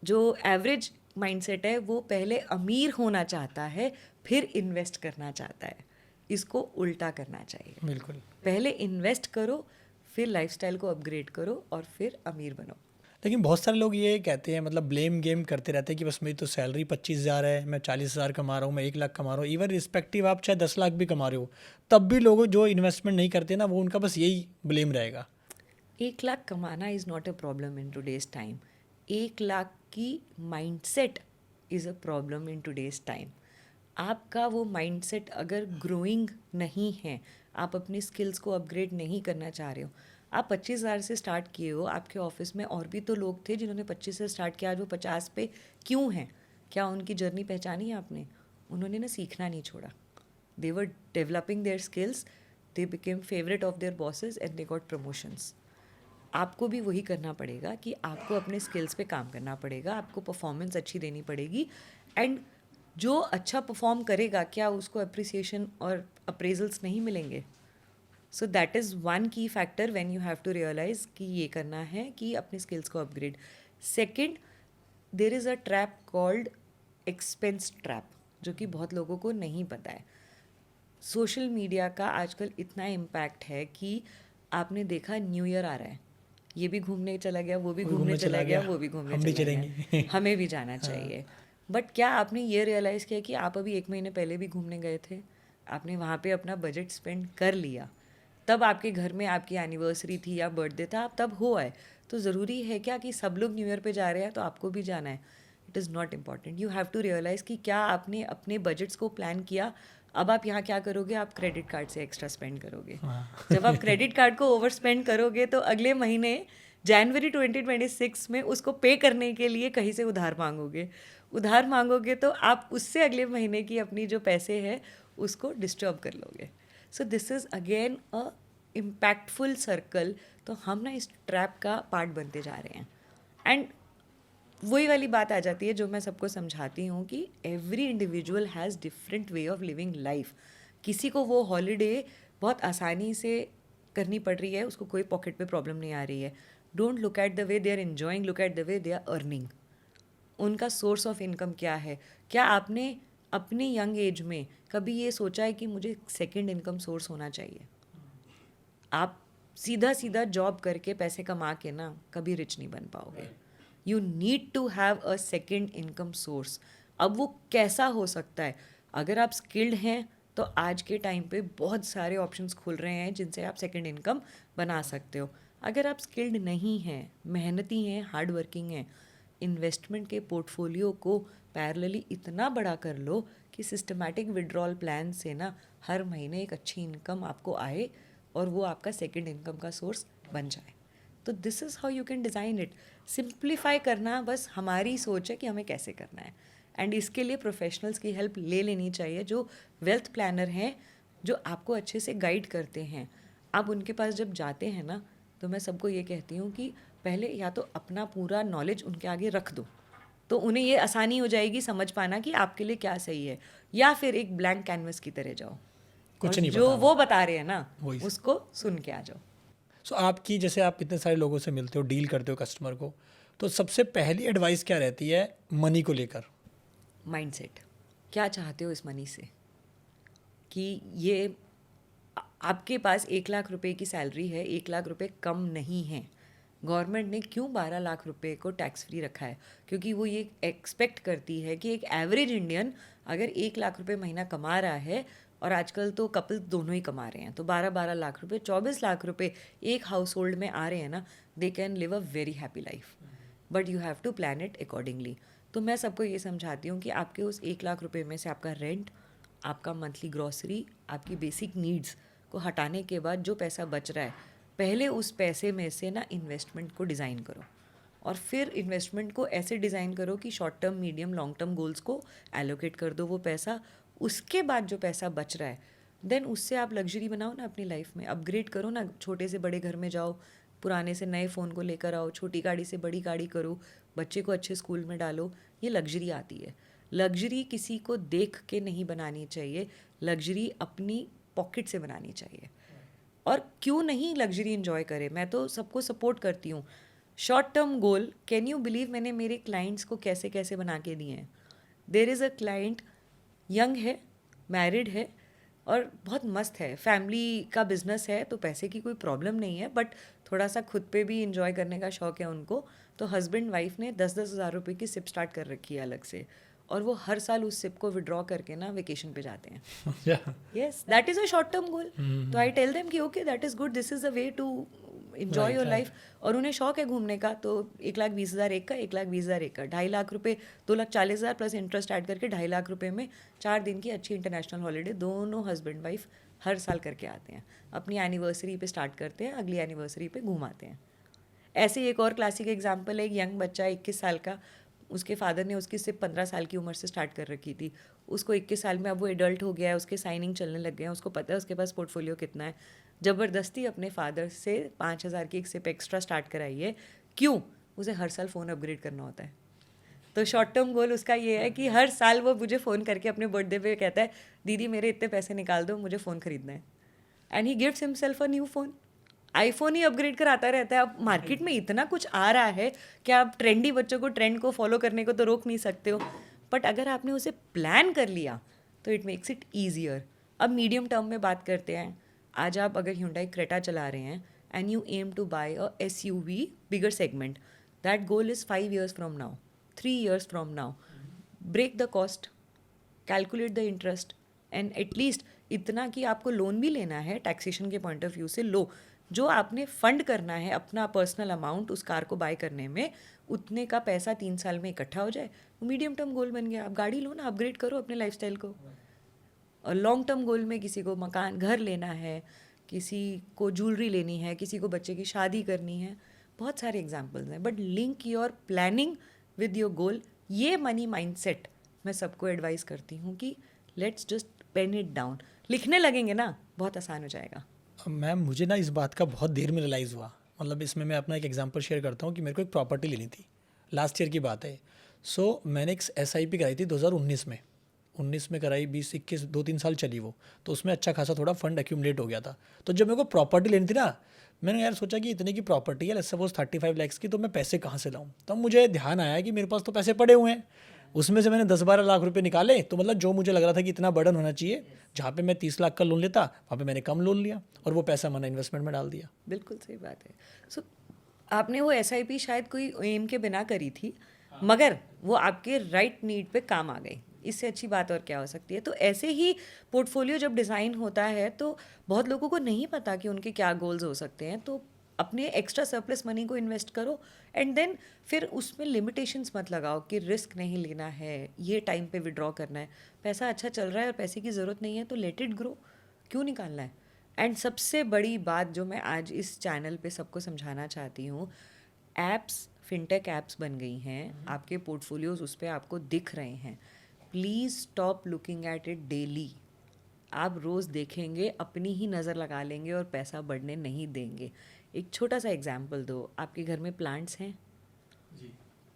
जो एवरेज माइंडसेट है वो पहले अमीर होना चाहता है, फिर इन्वेस्ट करना चाहता है. इसको उल्टा करना चाहिए. बिल्कुल. पहले इन्वेस्ट करो, फिर लाइफस्टाइल को अपग्रेड करो और फिर अमीर बनो. लेकिन बहुत सारे लोग ये कहते हैं, मतलब ब्लेम गेम करते रहते हैं कि बस मेरी तो सैलरी 25,000 है, मैं 40,000 कमा रहा हूँ, मैं 1 लाख कमा रहा हूँ. इवन रिस्पेक्टिव आप चाहे 10 लाख भी कमा रहे हो, तब भी लोग जो इन्वेस्टमेंट नहीं करते ना, वो उनका बस यही ब्लेम रहेगा. 1 लाख कमाना is not a problem in today's time. 1 lakh की mindset is a problem in today's time. आपका वो माइंडसेट अगर ग्रोइंग नहीं है, आप अपनी स्किल्स को अपग्रेड नहीं करना चाह रहे हो. आप 25,000 से स्टार्ट किए हो, आपके ऑफिस में और भी तो लोग थे जिन्होंने 25 से स्टार्ट किया, आज वो 50 पे क्यों हैं? क्या उनकी जर्नी पहचानी है आपने? उन्होंने ना सीखना नहीं छोड़ा. They were developing their skills, they became favourite of their bosses and they got promotions. आपको भी वही करना पड़ेगा कि आपको अपने स्किल्स पे काम करना पड़ेगा, आपको परफॉर्मेंस अच्छी देनी पड़ेगी. एंड जो अच्छा परफॉर्म करेगा, क्या उसको अप्रिसिएशन और अप्रेजल्स नहीं मिलेंगे? So that is one key factor when you have to realise कि ये करना है कि अपने स्किल्स को upgrade. Second, there is a trap called expense trap, जो कि बहुत लोगों को नहीं पता है. सोशल मीडिया का आजकल इतना इम्पैक्ट है कि आपने देखा न्यू ईयर आ रहा है, ये भी घूमने चला गया, वो भी कोई घूमने चला गया, वो भी घूमने हम भी चला चलेंगे। गया, हमें भी जाना चाहिए। बट क्या आपने ये रियलाइज़ किया कि आप अभी 1 महीने पहले भी घूमने गए थे, आपने वहाँ पे अपना बजट स्पेंड कर लिया, तब आपके घर में आपकी एनिवर्सरी थी या बर्थडे था, आप तब हो आए, तो ज़रूरी है क्या कि सब लोग न्यू ईयर पे जा रहे हैं तो आपको भी जाना है? It is not important. You have to realise कि क्या आपने अपने बजट्स को प्लान किया। अब आप यहाँ क्या करोगे, आप क्रेडिट कार्ड से एक्स्ट्रा स्पेंड करोगे। जब आप क्रेडिट कार्ड को ओवर स्पेंड करोगे तो अगले महीने जनवरी 2026 में उसको पे करने के लिए कहीं से उधार मांगोगे। उधार मांगोगे तो आप उससे अगले महीने की अपनी जो पैसे हैं उसको डिस्टर्ब कर लोगे। सो this is again a impactful circle. तो हम ना इस ट्रैप का पार्ट बनते जा रहे हैं। एंड वही वाली बात आ जाती है जो मैं सबको समझाती हूँ कि every individual has different way of living life. किसी को वो हॉलीडे बहुत आसानी से करनी पड़ रही है, उसको कोई पॉकेट पे प्रॉब्लम नहीं आ रही है। Don't look at the way they are enjoying, look at the way they are earning. उनका सोर्स ऑफ इनकम क्या है? क्या आपने अपने यंग एज में कभी ये सोचा है कि मुझे सेकंड इनकम सोर्स होना चाहिए? आप सीधा सीधा जॉब करके पैसे कमा के ना कभी रिच नहीं बन पाओगे। You need to have a second income source. अब वो कैसा हो सकता है? अगर आप स्किल्ड हैं तो आज के टाइम पे बहुत सारे ऑप्शंस खुल रहे हैं जिनसे आप सेकेंड इनकम बना सकते हो। अगर आप स्किल्ड नहीं हैं, मेहनती हैं, हार्ड वर्किंग हैं, इन्वेस्टमेंट के पोर्टफोलियो को पैरेलली इतना बड़ा कर लो कि सिस्टमैटिक विड्रॉल प्लान से ना हर महीने एक अच्छी इनकम आपको आए और वो आपका सेकेंड इनकम का सोर्स बन जाए। तो this is how you can design it. Simplify करना बस हमारी सोच है कि हमें कैसे करना है। एंड इसके लिए प्रोफेशनल्स की हेल्प ले लेनी चाहिए जो वेल्थ प्लानर हैं, जो आपको अच्छे से गाइड करते हैं। आप उनके पास जब जाते हैं ना, तो मैं सबको ये कहती हूँ कि पहले या तो अपना पूरा नॉलेज उनके आगे रख दो, तो उन्हें ये आसानी हो जाएगी समझ पाना कि आपके लिए क्या सही है। या फिर एक ब्लैंक कैनवस की तरह जाओ, कुछ और नहीं जो पता वो बता रहे हैं ना वही से। उसको सुन के आ जाओ। सो आपकी, जैसे आप इतने सारे लोगों से मिलते हो, डील करते हो कस्टमर को, तो सबसे पहली एडवाइस क्या रहती है मनी को लेकर? माइंडसेट, क्या चाहते हो इस मनी से? कि ये आपके पास 1 लाख रुपए की सैलरी है, 1 लाख रुपए कम नहीं है। गवर्नमेंट ने क्यों 12 लाख रुपए को टैक्स फ्री रखा है? क्योंकि वो ये एक्सपेक्ट करती है कि एक एवरेज इंडियन अगर 1 लाख रुपए महीना कमा रहा है, और आजकल तो कपल दोनों ही कमा रहे हैं, तो 12-12 लाख रुपए, 24 लाख रुपए एक हाउस होल्ड में आ रहे हैं ना, they can live a very happy life. But you have to plan it accordingly. तो मैं सबको ये समझाती हूँ कि आपके उस 1 लाख रुपए में से आपका रेंट, आपका मंथली ग्रॉसरी, आपकी बेसिक नीड्स को हटाने के बाद जो पैसा बच रहा है, पहले उस पैसे में से ना इन्वेस्टमेंट को डिज़ाइन करो। और फिर इन्वेस्टमेंट को ऐसे डिज़ाइन करो कि short term, medium, long term goals को एलोकेट कर दो वो पैसा। उसके बाद जो पैसा बच रहा है, देन उससे आप लग्जरी बनाओ ना अपनी लाइफ में, अपग्रेड करो ना, छोटे से बड़े घर में जाओ, पुराने से नए फ़ोन को लेकर आओ, छोटी गाड़ी से बड़ी गाड़ी करो, बच्चे को अच्छे स्कूल में डालो। ये लग्जरी आती है। लग्जरी किसी को देख के नहीं बनानी चाहिए, लग्जरी अपनी पॉकेट से बनानी चाहिए। और क्यों नहीं लग्जरी इन्जॉय करे, मैं तो सबको सपोर्ट करती हूँ। Short term goal, can you believe मैंने मेरे क्लाइंट्स को कैसे कैसे बना के दिए हैं। There is a client, young है, मैरिड है और बहुत मस्त है, फैमिली का बिजनेस है, तो पैसे की कोई प्रॉब्लम नहीं है, बट थोड़ा सा खुद पे भी इंजॉय करने का शौक है उनको। तो हस्बैंड वाइफ ने 10-10 हज़ार रुपये की सिप स्टार्ट कर रखी है अलग से, और वो हर साल उस सिप को विड्रॉ करके ना वेकेशन पे जाते हैं। Yes, that is a short term goal. तो आई टेल देम कि okay, that is good, this is a way to enjoy your life. और उन्हें शौक है घूमने का, तो 1,20,000 एक का, 1,20,000 एक का, 2.5 लाख रुपये, 2,40,000 प्लस इंटरेस्ट ऐड करके 2.5 लाख रुपये में 4 दिन की अच्छी इंटरनेशनल हॉलीडे दोनों हस्बैंड वाइफ हर साल करके आते हैं। अपनी एनिवर्सरी पे स्टार्ट करते हैं, अगली एनिवर्सरी पे घूमाते हैं। ऐसे ही एक और क्लासिक एग्जाम्पल है, एक यंग बच्चा 21 साल का, उसके फादर ने उसकी सिर्फ 15 साल की उम्र से स्टार्ट कर रखी थी। उसको 21 साल में अब वो एडल्ट हो गया है, उसके साइनिंग चलने लग गए हैं, उसको पता है उसके पास पोर्टफोलियो कितना है। ज़बरदस्ती अपने फादर से 5,000 की एक सिप एक्स्ट्रा स्टार्ट कराई है। क्यों? उसे हर साल फ़ोन अपग्रेड करना होता है। तो शॉर्ट टर्म गोल उसका ये है कि हर साल वो मुझे फ़ोन करके अपने बर्थडे पे कहता है, दीदी मेरे इतने पैसे निकाल दो, मुझे फ़ोन खरीदना है। And he gives himself a new phone. IPhone he upgrade कराता रहता है। अब मार्केट में इतना कुछ आ रहा है कि आप ट्रेंडी बच्चों को ट्रेंड को फॉलो करने को तो रोक नहीं सकते हो, बट अगर आपने उसे प्लान कर लिया तो इट मेक्स इट ईजियर। अब मीडियम टर्म में बात करते हैं। आज आप अगर Hyundai क्रेटा चला रहे हैं, and you aim to buy a SUV bigger segment, that goal is 5 years from now, 3 years from now. Break the cost, calculate the interest, and at least इतना कि आपको लोन भी लेना है टैक्सेशन के पॉइंट ऑफ व्यू से, लो जो आपने फंड करना है अपना पर्सनल अमाउंट उस कार को बाय करने में, उतने का पैसा 3 साल में इकट्ठा हो जाए, वो मीडियम टर्म गोल बन गया. आप गाड़ी लो ना, अपग्रेड करो अपने लाइफस्टाइल को. और लॉन्ग टर्म गोल में किसी को मकान घर लेना है, किसी को ज्वेलरी लेनी है, किसी को बच्चे की शादी करनी है, बहुत सारे एग्जाम्पल्स हैं. But link your planning with your goal. ये मनी माइंडसेट मैं सबको एडवाइस करती हूँ कि let's just pen it down. लिखने लगेंगे ना बहुत आसान हो जाएगा. मैम मुझे ना इस बात का बहुत देर में रियलाइज़ हुआ. मतलब इसमें मैं अपना एक एग्जांपल शेयर करता हूँ कि मेरे को एक प्रॉपर्टी लेनी थी. लास्ट ईयर की बात है. सो मैंने एक SIP कराई थी 2019 में. 19 में कराई, 20 21 2-3 साल चली वो. तो उसमें अच्छा खासा थोड़ा फंड एक्यूमुलेट हो गया था. तो जब मेरे को प्रॉपर्टी लेनी थी ना, मैंने यार सोचा कि इतने की प्रॉपर्टी है, सपोज 35 लाख की, तो मैं पैसे कहाँ से लाऊं. तब मुझे ध्यान आया कि मेरे पास तो पैसे पड़े हुए हैं. उसमें से मैंने 10-12 लाख रुपए निकाले. तो मतलब जो मुझे लग रहा था कि इतना बर्डन होना चाहिए, जहाँ पे मैं 30 लाख का लोन लेता, वहाँ पे मैंने कम लोन लिया और वो पैसा मैंने इन्वेस्टमेंट में डाल दिया. बिल्कुल सही बात है. सो आपने वो SIP शायद कोई एम के बिना करी थी, मगर वो आपके राइट नीड पे काम आ गई. इससे अच्छी बात और क्या हो सकती है. तो ऐसे ही पोर्टफोलियो जब डिज़ाइन होता है तो बहुत लोगों को नहीं पता कि उनके क्या गोल्स हो सकते हैं. तो अपने एक्स्ट्रा सरप्लस मनी को इन्वेस्ट करो, एंड देन फिर उसमें लिमिटेशंस मत लगाओ कि रिस्क नहीं लेना है, ये टाइम पे विड्रॉ करना है. पैसा अच्छा चल रहा है और पैसे की ज़रूरत नहीं है तो लेट इट ग्रो, क्यों निकालना है. एंड सबसे बड़ी बात जो मैं आज इस चैनल पे सबको समझाना चाहती हूँ, ऐप्स, फिनटेक ऐप्स बन गई हैं, आपके पोर्टफोलियोज उस पर आपको दिख रहे हैं. Please stop looking at it daily. आप रोज़ देखेंगे, अपनी ही नज़र लगा लेंगे और पैसा बढ़ने नहीं देंगे. एक छोटा सा एग्जाम्पल दो, आपके घर में प्लांट्स हैं जी.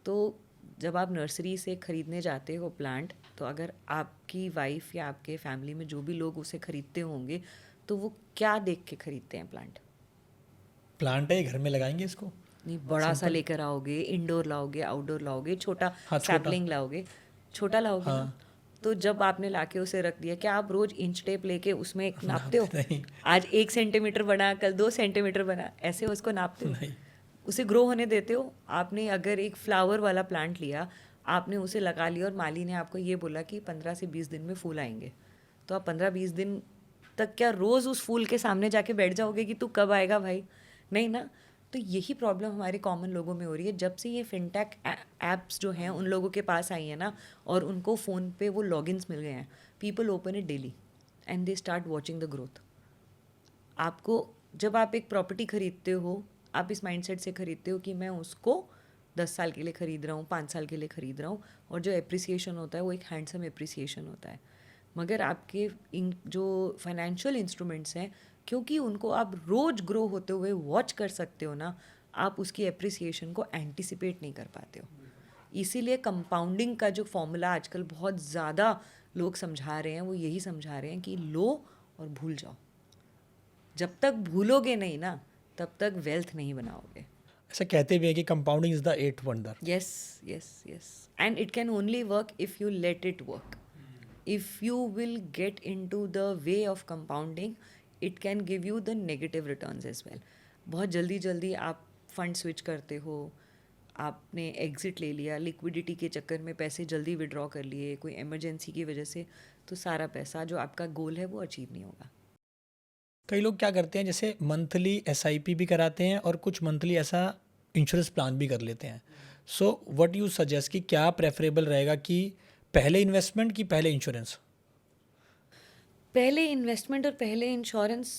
तो जब आप नर्सरी से ख़रीदने जाते हो प्लांट, तो अगर आपकी वाइफ या आपके फैमिली में जो भी लोग उसे ख़रीदते होंगे, तो वो क्या देख के ख़रीदते हैं. प्लांट है, घर में लगाएंगे इसको. नहीं, बड़ा सा लेकर आओगे, इंडोर लाओगे, आउटडोर लाओगे, छोटा सैपलिंग लाओगे, छोटा लाओगे ना. तो जब आपने लाके उसे रख दिया, क्या आप रोज इंच टेप लेके उसमें नापते हो? आज 1 सेंटीमीटर बना, कल 2 सेंटीमीटर बना, ऐसे उसको नापते हो? नहीं. उसे ग्रो होने देते हो? आपने अगर एक फ्लावर वाला प्लांट लिया, आपने उसे लगा लिया और माली ने आपको ये बोला कि 15 से 20 दिन में फूल आएंगे, तो आप 15-20 दिन तक क्या रोज़ उस फूल के सामने जाके बैठ जाओगे कि तू कब आएगा भाई? नहीं ना. तो यही प्रॉब्लम हमारे कॉमन लोगों में हो रही है. जब से ये फिनटेक ऐप्स जो हैं उन लोगों के पास आई है ना, और उनको फ़ोन पे वो लॉगिन्स मिल गए हैं, people open it daily and they start watching the growth. आपको जब आप एक प्रॉपर्टी खरीदते हो, आप इस माइंडसेट से खरीदते हो कि मैं उसको 10 साल के लिए ख़रीद रहा हूँ, 5 साल के लिए ख़रीद रहा हूँ, और जो एप्रिसिएशन होता है वो एक हैंडसम एप्रिसिएशन होता है. मगर आपके जो फाइनेंशियल इंस्ट्रूमेंट्स हैं, क्योंकि उनको आप रोज़ ग्रो होते हुए वॉच कर सकते हो ना, आप उसकी एप्रिसिएशन को एंटिसिपेट नहीं कर पाते हो. इसीलिए कंपाउंडिंग का जो फॉर्मूला आजकल बहुत ज़्यादा लोग समझा रहे हैं, वो यही समझा रहे हैं कि लो और भूल जाओ. जब तक भूलोगे नहीं ना, तब तक वेल्थ नहीं बनाओगे. ऐसा कहते भी है कि compounding is the 8th wonder. Yes yes yes. And it can only work if you let it work. If you will get into the way of compounding, it can give you the negative returns as well. बहुत जल्दी जल्दी आप fund switch करते हो, आपने exit ले लिया, liquidity के चक्कर में पैसे जल्दी विड्रॉ कर लिए कोई इमरजेंसी की वजह से, तो सारा पैसा जो आपका गोल है वो अचीव नहीं होगा. कई लोग क्या करते हैं, जैसे मंथली SIP भी कराते हैं और कुछ मंथली ऐसा इंश्योरेंस प्लान भी कर लेते हैं. सो व्हाट यू सजेस्ट कि क्या प्रेफरेबल रहेगा, कि पहले इन्वेस्टमेंट की पहले इंश्योरेंस? पहले इन्वेस्टमेंट और पहले इंश्योरेंस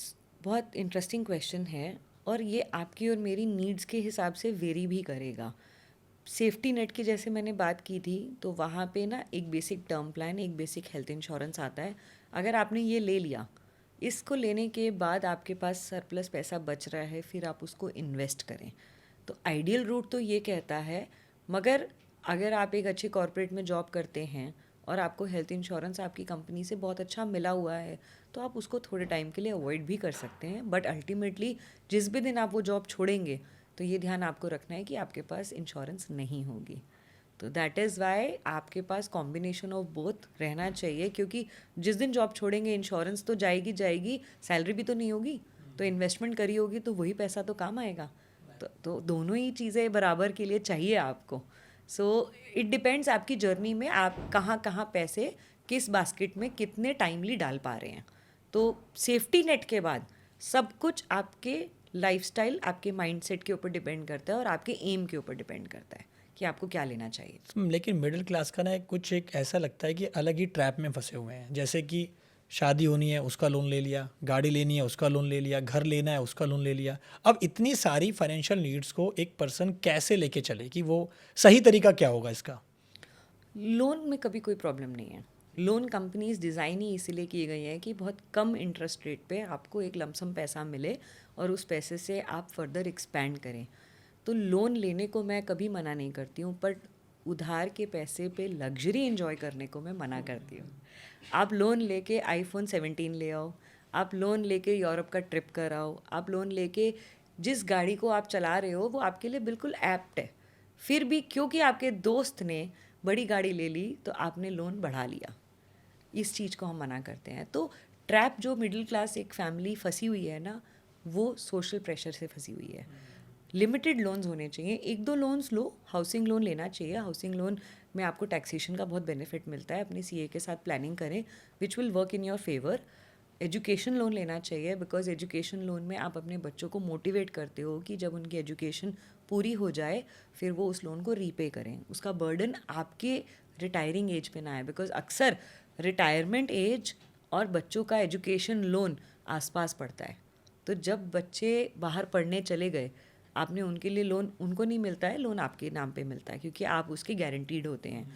बहुत इंटरेस्टिंग क्वेश्चन है, और ये आपकी और मेरी नीड्स के हिसाब से वेरी भी करेगा. सेफ्टी नेट की जैसे मैंने बात की थी, तो वहाँ पे ना एक बेसिक टर्म प्लान, एक बेसिक हेल्थ इंश्योरेंस आता है. अगर आपने ये ले लिया, इसको लेने के बाद आपके पास सरप्लस पैसा बच रहा है, फिर आप उसको इन्वेस्ट करें. तो आइडियल रूट तो ये कहता है, मगर अगर आप एक अच्छे कॉर्पोरेट में जॉब करते हैं और आपको हेल्थ इंश्योरेंस आपकी कंपनी से बहुत अच्छा मिला हुआ है, तो आप उसको थोड़े टाइम के लिए अवॉइड भी कर सकते हैं. बट अल्टीमेटली जिस भी दिन आप वो जॉब छोड़ेंगे, तो ये ध्यान आपको रखना है कि आपके पास इंश्योरेंस नहीं होगी. तो दैट इज़ वाई आपके पास कॉम्बिनेशन ऑफ बोथ रहना चाहिए, क्योंकि जिस दिन जॉब छोड़ेंगे इंश्योरेंस तो जाएगी, सैलरी भी तो नहीं होगी. तो इन्वेस्टमेंट करी होगी तो वही पैसा तो काम आएगा। तो दोनों ही चीज़ें बराबर के लिए चाहिए आपको। सो इट डिपेंड्स आपकी जर्नी में आप कहाँ कहाँ पैसे किस बास्केट में कितने टाइमली डाल पा रहे हैं। तो सेफ्टी नेट के बाद सब कुछ आपके लाइफस्टाइल, आपके माइंडसेट के ऊपर डिपेंड करता है और आपके एम के ऊपर डिपेंड करता है कि आपको क्या लेना चाहिए। लेकिन मिडिल क्लास का ना कुछ एक ऐसा लगता है कि अलग ही ट्रैप में फंसे हुए हैं। जैसे कि शादी होनी है उसका लोन ले लिया, गाड़ी लेनी है उसका लोन ले लिया, घर लेना है उसका लोन ले लिया। अब इतनी सारी फाइनेंशियल नीड्स को एक पर्सन कैसे लेके चले कि वो सही तरीका क्या होगा इसका? लोन में कभी कोई प्रॉब्लम नहीं है। लोन कंपनीज डिज़ाइन ही इसीलिए की गई हैं कि बहुत कम इंटरेस्ट रेट पे आपको एक लमसम पैसा मिले और उस पैसे से आप फर्दर एक्सपैंड करें। तो लोन लेने को मैं कभी मना नहीं करती हूँ, बट उधार के पैसे पे लग्जरी एंजॉय करने को मैं मना करती हूँ। आप लोन लेके आईफोन 17 ले आओ, आप लोन लेके यूरोप का ट्रिप कराओ, आप लोन लेके जिस गाड़ी को आप चला रहे हो वो आपके लिए बिल्कुल एप्ट है, फिर भी क्योंकि आपके दोस्त ने बड़ी गाड़ी ले ली तो आपने लोन बढ़ा लिया। इस चीज़ को हम मना करते हैं। तो ट्रैप जो मिडिल क्लास एक फैमिली फंसी हुई है ना, वो सोशल प्रेशर से फंसी हुई है। लिमिटेड लोन्स होने चाहिए, एक दो लोन्स लो, हाउसिंग लोन लेना चाहिए। हाउसिंग लोन में आपको टैक्सेशन का बहुत बेनिफिट मिलता है। अपने सीए के साथ प्लानिंग करें which will work in your favour. Education loan लेना चाहिए बिकॉज एजुकेशन लोन में आप अपने बच्चों को मोटिवेट करते हो कि जब उनकी एजुकेशन पूरी हो जाए फिर वो उस लोन को रीपे करें, उसका बर्डन आपके रिटायरिंग एज पे ना आए। बिकॉज अक्सर रिटायरमेंट एज और बच्चों का एजुकेशन लोन आसपास पड़ता है। तो जब बच्चे बाहर पढ़ने चले गए, आपने उनके लिए लोन, उनको नहीं मिलता है, लोन आपके नाम पे मिलता है क्योंकि आप उसके गारंटीड होते हैं,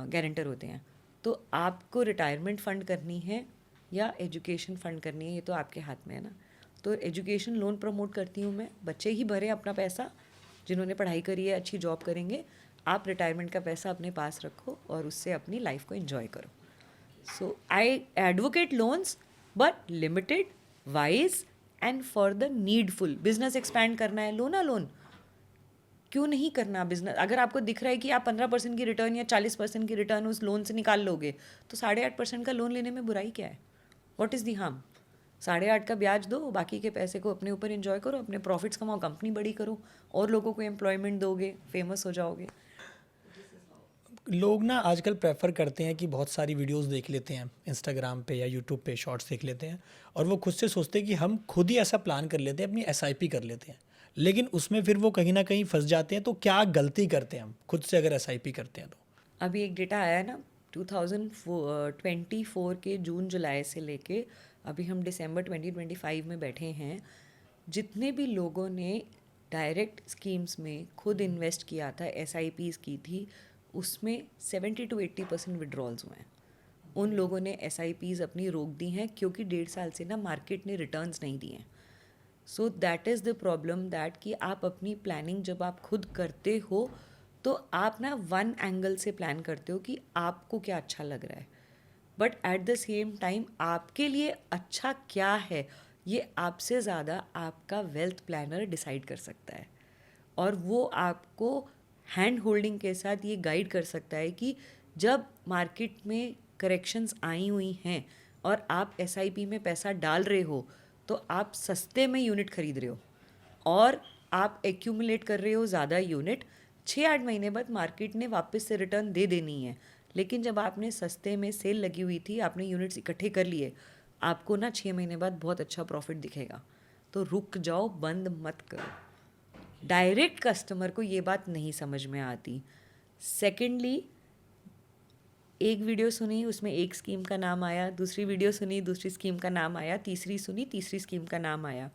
गारंटर होते हैं। तो आपको रिटायरमेंट फ़ंड करनी है या एजुकेशन फ़ंड करनी है, ये तो आपके हाथ में है ना। तो एजुकेशन लोन प्रमोट करती हूँ मैं। बच्चे ही भरें अपना पैसा, जिन्होंने पढ़ाई करी है अच्छी जॉब करेंगे। आप रिटायरमेंट का पैसा अपने पास रखो और उससे अपनी लाइफ को एंजॉय करो। So I advocate loans but limited, wise and for the needful. Business expand करना है, लो ना लोन, क्यों नहीं करना बिजनेस? अगर आपको दिख रहा है कि आप 15% की रिटर्न या 40% की रिटर्न उस लोन से निकाल लोगे तो 8.5% का लोन लेने में बुराई क्या है? What is the harm? 8.5 का ब्याज दो, बाकी के पैसे को अपने ऊपर एंजॉय करो, अपने प्रॉफिट्स कमाओ, कंपनी बड़ी करो और लोगों को एम्प्लॉयमेंट दोगे, फेमस हो जाओगे। लोग ना आजकल प्रेफर करते हैं कि बहुत सारी वीडियोस देख लेते हैं इंस्टाग्राम पे या यूट्यूब पे, शॉर्ट्स देख लेते हैं और वो खुद से सोचते हैं कि हम खुद ही ऐसा प्लान कर लेते हैं, अपनी एसआईपी कर लेते हैं। लेकिन उसमें फिर वो कहीं ना कहीं फंस जाते हैं। तो क्या गलती करते हैं हम खुद से अगर एसआईपी करते हैं तो? अभी एक डेटा आया है ना 2024 के जून जुलाई से लेके अभी हम दिसंबर 2025 में बैठे हैं। जितने भी लोगों ने डायरेक्ट स्कीम्स में खुद इन्वेस्ट किया था, एसआईपीज़ की थी, उसमें 70 to 80% विड्रॉल्स हुए हैं। उन लोगों ने एसआईपीज़ अपनी रोक दी हैं क्योंकि 1.5 साल से ना मार्केट ने रिटर्न्स नहीं दिए हैं। सो that is the problem, that कि आप अपनी प्लानिंग जब आप खुद करते हो तो आप ना वन एंगल से प्लान करते हो कि आपको क्या अच्छा लग रहा है, but at the same time आपके लिए अच्छा क्या है ये आपसे ज़्यादा आपका वेल्थ प्लानर डिसाइड कर सकता है। और वो आपको हैंड होल्डिंग के साथ ये गाइड कर सकता है कि जब मार्केट में करेक्शंस आई हुई हैं और आप एसआईपी में पैसा डाल रहे हो तो आप सस्ते में यूनिट खरीद रहे हो और आप एक्यूमुलेट कर रहे हो ज़्यादा यूनिट। 6-8 महीने बाद मार्केट ने वापस से रिटर्न दे देनी है, लेकिन जब आपने सस्ते में सेल लगी हुई थी, आपने यूनिट्स इकट्ठे कर लिए, आपको ना 6 महीने बाद बहुत अच्छा प्रॉफिट दिखेगा। तो रुक जाओ, बंद मत करो। डायरेक्ट कस्टमर को ये बात नहीं समझ में आती। सेकेंडली, एक वीडियो सुनी उसमें एक स्कीम का नाम आया, दूसरी वीडियो सुनी दूसरी स्कीम का नाम आया, तीसरी सुनी तीसरी स्कीम का नाम आया।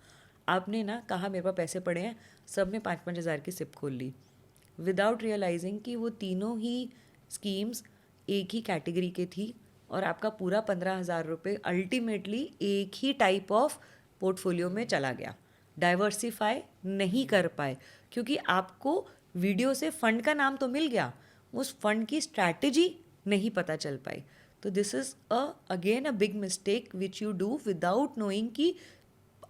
आपने ना कहा मेरे पास पैसे पड़े हैं, सब ने 5-5 हज़ार की सिप खोल ली विदाउट रियलाइजिंग कि वो तीनों ही स्कीम्स एक ही कैटेगरी के थी और आपका पूरा 15,000 रुपये अल्टीमेटली एक ही टाइप ऑफ पोर्टफोलियो में चला गया। डाइवर्सिफाई नहीं कर पाए क्योंकि आपको वीडियो से फंड का नाम तो मिल गया, उस फंड की स्ट्रैटेजी नहीं पता चल पाई। तो this is again a big mistake which you do without knowing कि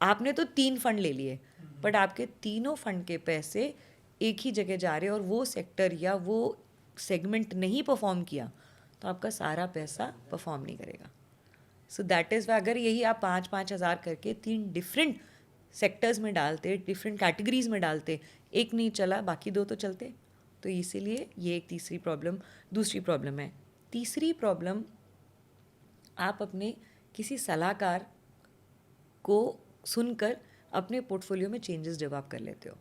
आपने तो 3 फंड ले लिए बट आपके तीनों फंड के पैसे एक ही जगह जा रहे हैं और वो सेक्टर या वो सेगमेंट नहीं परफॉर्म किया तो आपका सारा पैसा परफॉर्म नहीं करेगा। सो दैट इज़ वाई अगर यही आप 5-5 हज़ार करके 3 डिफरेंट सेक्टर्स में डालते, डिफरेंट कैटेगरीज में डालते, एक नहीं चला बाकी दो तो चलते। तो इसीलिए ये एक दूसरी प्रॉब्लम है। तीसरी प्रॉब्लम, आप अपने किसी सलाहकार को सुनकर अपने पोर्टफोलियो में चेंजेस जब आप कर लेते हो,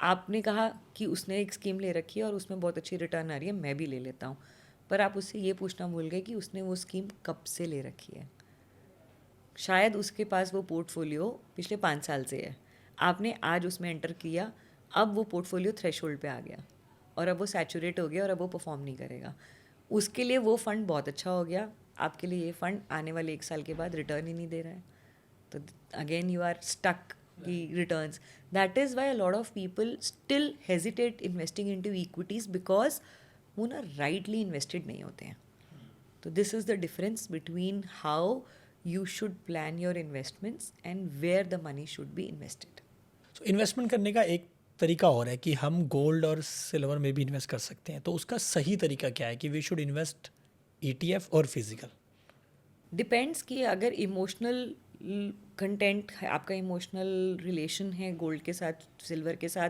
आपने कहा कि उसने एक स्कीम ले रखी है और उसमें बहुत अच्छी रिटर्न आ रही है, मैं भी ले लेता हूँ, पर आप उससे ये पूछना भूल गए कि उसने वो स्कीम कब से ले रखी है। शायद उसके पास वो पोर्टफोलियो पिछले 5 साल से है, आपने आज उसमें एंटर किया, अब वो पोर्टफोलियो थ्रेशोल्ड पे आ गया और अब वो सैचुरेट हो गया और अब वो परफॉर्म नहीं करेगा। उसके लिए वो फंड बहुत अच्छा हो गया, आपके लिए ये फंड आने वाले 1 साल के बाद रिटर्न ही नहीं दे रहा है, तो अगेन यू आर स्टक की returns. That is why a lot of people still hesitate investing into equities, because वो ना राइटली इन्वेस्टेड नहीं होते हैं। तो this is the difference between how you should plan your investments and where the money should be invested. So investment करने का एक तरीका और है कि हम गोल्ड और सिल्वर में भी इन्वेस्ट कर सकते हैं, तो उसका सही तरीका क्या है कि वी शुड इन्वेस्ट ETF और फिजिकल? डिपेंड्स कि अगर इमोशनल कंटेंट है, आपका इमोशनल रिलेशन है गोल्ड के साथ, सिल्वर के साथ,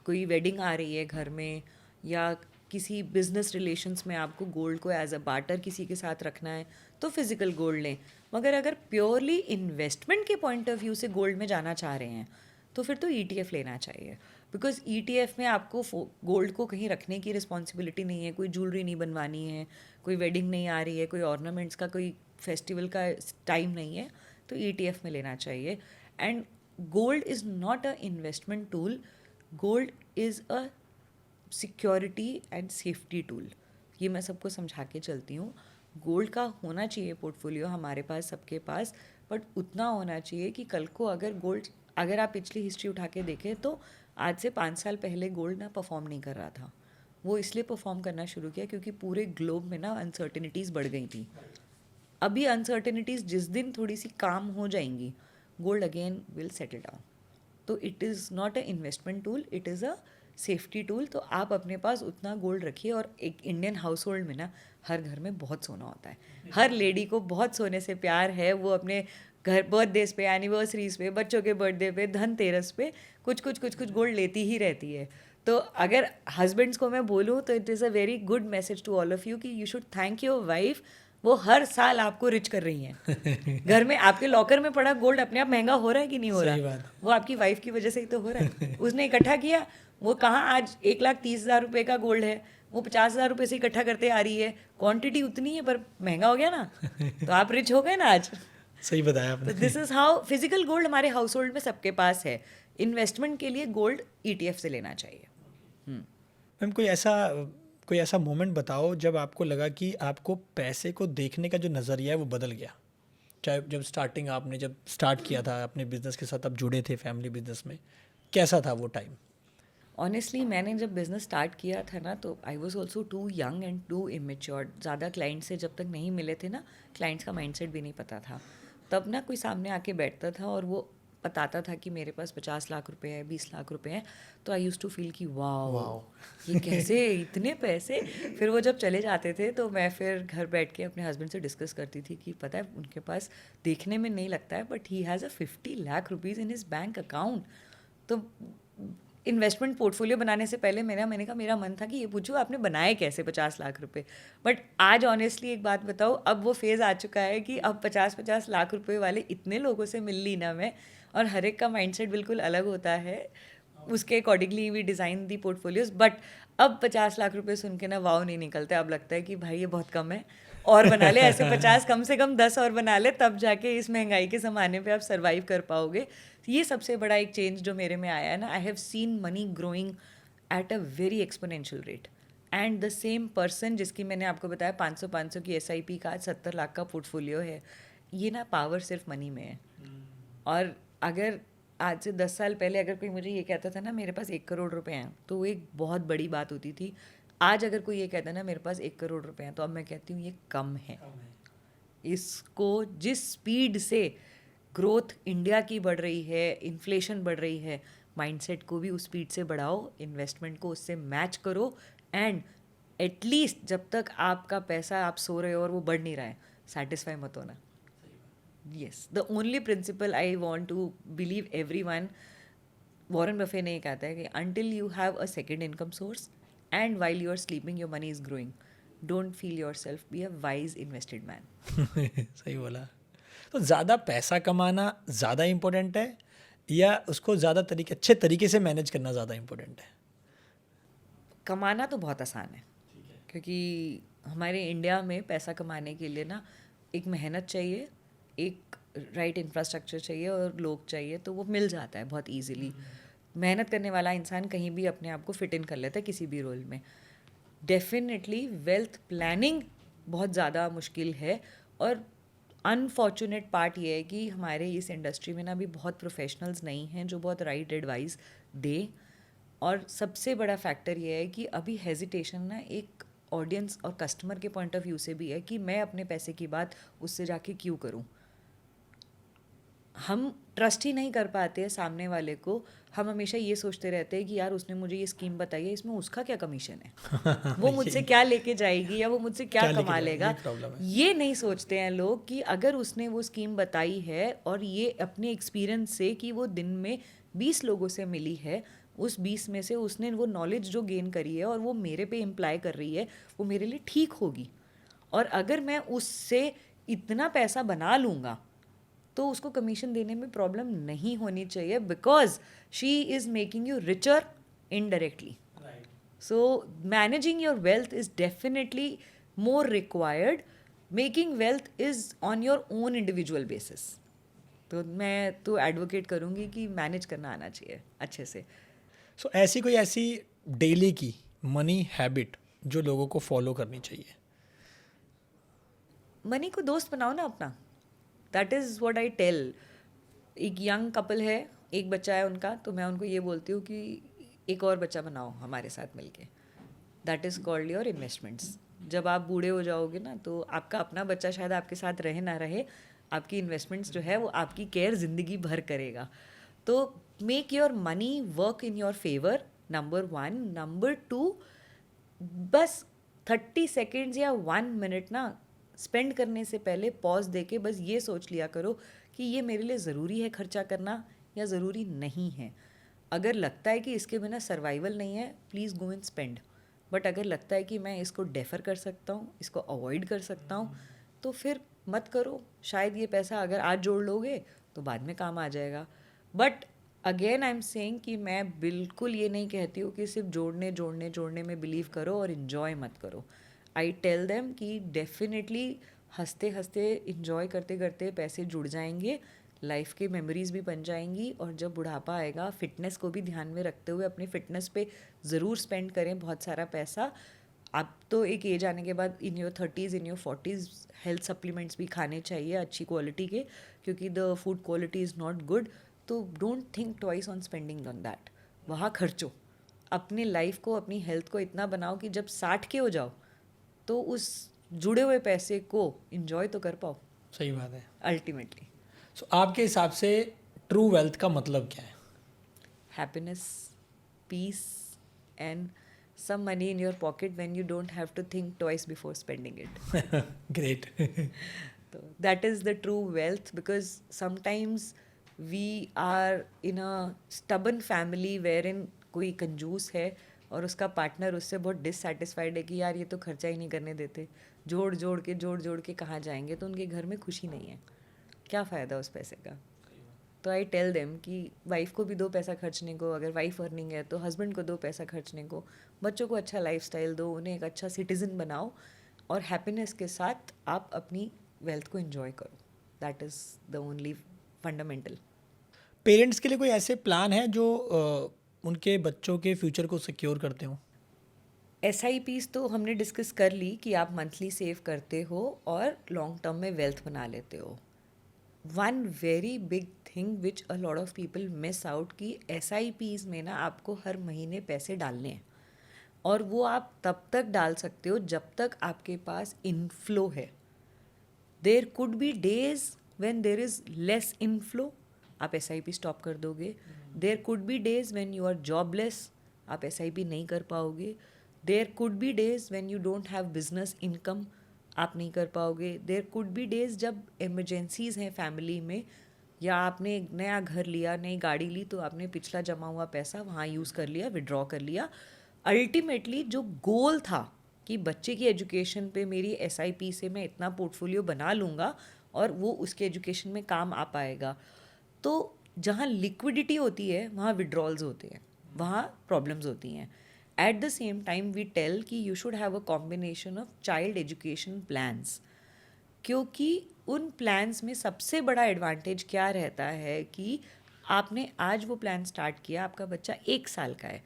कोई वेडिंग आ रही है घर में, या किसी बिजनेस रिलेशंस में आपको गोल्ड को एज अ बार्टर किसी के साथ रखना है, तो फिजिकल गोल्ड लें। मगर अगर प्योरली इन्वेस्टमेंट के पॉइंट ऑफ व्यू से गोल्ड में जाना चाह रहे हैं, तो फिर तो ETF लेना चाहिए, बिकॉज ETF में आपको गोल्ड को कहीं रखने की रिस्पॉन्सिबिलिटी नहीं है, कोई ज्वेलरी नहीं बनवानी है, कोई वेडिंग नहीं आ रही है, कोई ऑर्नामेंट्स का कोई फेस्टिवल का टाइम नहीं है, तो ETF में लेना चाहिए। And gold is not a investment tool, gold is a security and safety tool. ये मैं सबको समझा के चलती हूँ। गोल्ड का होना चाहिए पोर्टफोलियो हमारे पास, सबके पास, बट उतना होना चाहिए कि कल को अगर आप पिछली हिस्ट्री उठा के देखें तो आज से 5 साल पहले गोल्ड ना परफॉर्म नहीं कर रहा था। वो इसलिए परफॉर्म करना शुरू किया क्योंकि पूरे ग्लोब में ना अनसर्टेनिटीज़ बढ़ गई थी। अभी अनसर्टेनिटीज़ जिस दिन थोड़ी सी काम हो जाएंगी, gold again will settle down. तो it is not a investment tool, it is a safety tool. तो आप अपने पास उतना गोल्ड रखिए। और एक इंडियन हाउस होल्ड में ना हर घर में बहुत सोना होता है, हर लेडी को बहुत सोने से प्यार है। वो अपने घर बर्थडेज पे, एनिवर्सरीज पे, बच्चों के बर्थडे पे, धनतेरस पे कुछ गोल्ड लेती ही रहती है। तो अगर हस्बैंड्स को मैं बोलूँ तो it is a very good message to all of you कि you should thank your wife, वो हर साल आपको रिच कर रही हैं। घर में आपके लॉकर में पड़ा गोल्ड अपने आप महंगा हो रहा है कि नहीं हो सही रहा? बात। वो आपकी वाइफ की वजह से ही तो हो रहा है। उसने इकट्ठा किया, वो कहाँ आज 1,30,000 रुपये का गोल्ड है, वो 50,000 रुपये से इकट्ठा करते आ रही है। क्वांटिटी उतनी है पर महंगा हो गया ना, तो आप रिच हो गए ना आज। सही बताया तो आपने। This is how physical gold हमारे हाउस होल्ड में सबके पास है। इन्वेस्टमेंट के लिए गोल्ड ETF से लेना चाहिए। मैम कोई ऐसा मोमेंट बताओ जब आपको लगा कि आपको पैसे को देखने का जो नज़रिया है वो बदल गया, चाहे जब आपने स्टार्ट किया था अपने बिजनेस के साथ, आप जुड़े थे फैमिली बिजनेस में, कैसा था वो टाइम? ऑनेस्टली मैंने जब बिज़नेस स्टार्ट किया था ना, तो I was also too young and too immature. ज़्यादा क्लाइंट से जब तक नहीं मिले थे ना, क्लाइंट्स का माइंडसेट भी नहीं पता था। तब ना कोई सामने आके बैठता था और वो बताता था कि मेरे पास 50 लाख रुपए है, 20 लाख रुपए हैं, तो आई यूज़ टू फील कि वाओ, ये कैसे इतने पैसे। फिर वो जब चले जाते थे तो मैं फिर घर बैठ के अपने हस्बैंड से डिस्कस करती थी कि पता है उनके पास देखने में नहीं लगता है but he has a 50 lakh rupees in his bank account. तो इन्वेस्टमेंट पोर्टफोलियो बनाने से पहले मैंने कहा, मेरा मन था कि ये पूछूं आपने बनाए कैसे 50 लाख रुपए। बट आज ऑनेस्टली एक बात बताओ, अब वो फेज़ आ चुका है कि अब 50-50 लाख रुपए वाले इतने लोगों से मिल ली ना मैं, और हर एक का माइंडसेट बिल्कुल अलग होता है, उसके accordingly we design the portfolios. But अब 50 लाख रुपए सुन के ना वाव नहीं निकलता, अब लगता है कि भाई ये बहुत कम है, और बना ले ऐसे 50, कम से कम 10 और बना ले, तब जाके इस महंगाई के ज़माने पे आप सर्वाइव कर पाओगे। ये सबसे बड़ा एक चेंज जो मेरे में आया है ना, आई have scene money growing at a very exponential rate. And the same person जिसकी मैंने आपको बताया 500 की SIP का आज 70 लाख का पोर्टफोलियो है, ये ना पावर सिर्फ मनी में है। और अगर आज से 10 साल पहले अगर कोई मुझे ये कहता था ना मेरे पास 1 करोड़ रुपए हैं, तो वो एक बहुत बड़ी बात होती थी। आज अगर कोई ये कहता है ना मेरे पास 1 करोड़ रुपए हैं, तो अब मैं कहती हूँ ये कम है। इसको जिस स्पीड से ग्रोथ इंडिया की बढ़ रही है, इन्फ्लेशन बढ़ रही है, माइंडसेट को भी उस स्पीड से बढ़ाओ, इन्वेस्टमेंट को उससे मैच करो। एंड एटलीस्ट जब तक आपका पैसा आप सो रहे हो और वो बढ़ नहीं रहा है, सेटिस्फाई मत होना। Yes, the only principle I want to believe everyone, Warren Buffett ने ये कहता है कि until you have a second income source and while you are sleeping your money is growing, don't feel yourself, be a wise invested man. सही बोला। तो ज़्यादा पैसा कमाना ज़्यादा इम्पोर्टेंट है या उसको ज़्यादा अच्छे तरीके से मैनेज करना ज़्यादा इम्पोर्टेंट है? कमाना तो बहुत आसान है, क्योंकि हमारे इंडिया में पैसा कमाने के लिए ना एक मेहनत चाहिए, एक राइट इंफ्रास्ट्रक्चर चाहिए और लोग चाहिए, तो वो मिल जाता है बहुत इजीली। मेहनत करने वाला इंसान कहीं भी अपने आप को फिट इन कर लेता है किसी भी रोल में। डेफिनेटली वेल्थ प्लानिंग बहुत ज़्यादा मुश्किल है, और अनफॉर्चुनेट पार्ट ये है कि हमारे इस इंडस्ट्री में ना अभी बहुत प्रोफेशनल्स नहीं हैं जो बहुत राइट एडवाइस दें। और सबसे बड़ा फैक्टर ये है कि अभी हेजिटेशन ना एक ऑडियंस और कस्टमर के पॉइंट ऑफ व्यू से भी है कि मैं अपने पैसे की बात उससे जाके क्यों करूं। हम ट्रस्ट ही नहीं कर पाते हैं सामने वाले को। हम हमेशा ये सोचते रहते हैं कि यार उसने मुझे ये स्कीम बताई है, इसमें उसका क्या कमीशन है, वो मुझसे क्या लेके जाएगी या वो मुझसे क्या कमा लेगा। ये नहीं सोचते हैं लोग कि अगर उसने वो स्कीम बताई है और ये अपने एक्सपीरियंस से कि वो दिन में 20 लोगों से मिली है, उस 20 में से उसने वो नॉलेज जो गेन करी है और वो मेरे पे इम्प्लाई कर रही है, वो मेरे लिए ठीक होगी। और अगर मैं उससे इतना पैसा बना लूँगा तो उसको कमीशन देने में प्रॉब्लम नहीं होनी चाहिए, because she is making you richer indirectly. So managing your wealth is definitely more required. Making wealth is on your own individual basis. तो मैं तो एडवोकेट करूँगी कि मैनेज करना आना चाहिए अच्छे से। सो ऐसी डेली की मनी हैबिट जो लोगों को फॉलो करनी चाहिए? मनी को दोस्त बनाओ ना अपना। That is what I tell. एक यंग कपल है, एक बच्चा है उनका, तो मैं उनको ये बोलती हूँ कि एक और बच्चा बनाओ हमारे साथ मिलके। That is called your investments. जब आप बूढ़े हो जाओगे ना, तो आपका अपना बच्चा शायद आपके साथ रहे ना रहे, आपकी इन्वेस्टमेंट्स जो है वो आपकी केयर ज़िंदगी भर करेगा। तो make your money work in your favour, number 1। Number 2, बस 30 सेकेंड्स या 1 मिनट ना स्पेंड करने से पहले पॉज दे के बस ये सोच लिया करो कि ये मेरे लिए ज़रूरी है खर्चा करना या ज़रूरी नहीं है। अगर लगता है कि इसके बिना सर्वाइवल नहीं है, please go and spend. But अगर लगता है कि मैं इसको डेफर कर सकता हूँ, इसको अवॉइड कर सकता हूँ, तो फिर मत करो। शायद ये पैसा अगर आज जोड़ लोगे तो बाद में काम आ जाएगा। But again I am saying कि मैं बिल्कुल ये नहीं कहती हूँ कि सिर्फ जोड़ने में बिलीव करो और इन्जॉय मत करो। आई टेल देम कि डेफिनेटली हंसते हंसते इन्जॉय करते करते पैसे जुड़ जाएंगे, लाइफ की मेमोरीज भी बन जाएंगी, और जब बुढ़ापा आएगा फिटनेस को भी ध्यान में रखते हुए अपनी फिटनेस पे ज़रूर स्पेंड करें बहुत सारा पैसा। आप तो एक एज आने के बाद in your 30s in your 40s health supplements भी खाने चाहिए अच्छी क्वालिटी के, क्योंकि the food quality is not good. तो don't think twice on spending on that. वहाँ खर्चो, अपनी लाइफ को अपनी हेल्थ को इतना बनाओ कि जब 60 के हो जाओ तो उस जुड़े हुए पैसे को इंजॉय तो कर पाओ। सही बात है। अल्टीमेटली सो आपके हिसाब से ट्रू वेल्थ का मतलब क्या है? Happiness, peace and some money in your pocket when you don't have to think twice before spending it. Great. So that is the true wealth, because sometimes we are in a stubborn family wherein कोई कंजूस है और उसका partner उससे बहुत dissatisfied है कि यार ये तो खर्चा ही नहीं करने देते, जोड़ के कहाँ जाएंगे, तो उनके घर में खुशी नहीं है, क्या फ़ायदा उस पैसे का। तो आई टेल देम कि वाइफ को भी दो पैसा खर्चने को, अगर वाइफ अर्निंग है तो हस्बैंड को दो पैसा खर्चने को, बच्चों को अच्छा लाइफस्टाइल दो, उन्हें एक अच्छा सिटीज़न बनाओ, और हैप्पीनेस के साथ आप अपनी वेल्थ को एंजॉय करो। That is the only fundamental. Parents के लिए कोई ऐसे प्लान है जो उनके बच्चों के फ्यूचर को सिक्योर करते हो? SIPs तो हमने डिस्कस कर ली कि आप मंथली सेव करते हो और लॉन्ग टर्म में वेल्थ बना लेते हो। One very big thing which a lot of people miss out कि SIPs में ना आपको हर महीने पैसे डालने हैं, और वो आप तब तक डाल सकते हो जब तक आपके पास इनफ्लो है। There could be days when there is less inflow, आप SIP स्टॉप कर दोगे। There could be days when you are jobless, आप SIP नहीं कर पाओगे। There could be days when you don't have business income, आप नहीं कर पाओगे. देयर कुड बी डेज जब इमरजेंसीज हैं फैमिली में, या आपने एक नया घर लिया, नई गाड़ी ली, तो आपने पिछला जमा हुआ पैसा वहाँ यूज़ कर लिया, विड्रॉ कर लिया. अल्टीमेटली जो गोल था कि बच्चे की एजुकेशन पे मेरी SIP से मैं इतना पोर्टफोलियो बना लूँगा और वो उसके एजुकेशन में काम आ पाएगा. तो जहाँ लिक्विडिटी होती है वहाँ विड्रॉल्स होते हैं, वहाँ प्रॉब्लम्स होती हैं. At the same time we tell कि you should have a combination of child education plans, क्योंकि उन प्लान्स में सबसे बड़ा एडवांटेज क्या रहता है कि आपने आज वो प्लान स्टार्ट किया, आपका बच्चा 1 साल का है,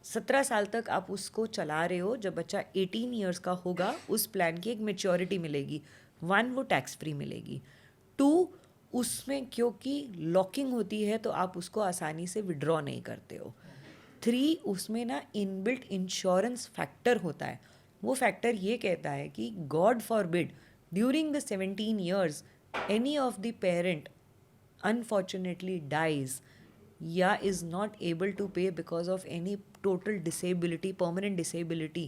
17 साल तक आप उसको चला रहे हो. जब बच्चा 18 ईयर्स का होगा उस प्लान की एक मेच्योरिटी मिलेगी. 1, वो टैक्स फ्री मिलेगी. 2, उसमें क्योंकि लॉकिंग होती है तो आप उसको आसानी से विड्रॉ नहीं करते हो. 3, उसमें ना इनबिल्ट इंश्योरेंस फैक्टर होता है. वो फैक्टर ये कहता है कि God forbid during the 17 years any of the parent unfortunately dies या is not able to pay because of any total disability, permanent disability,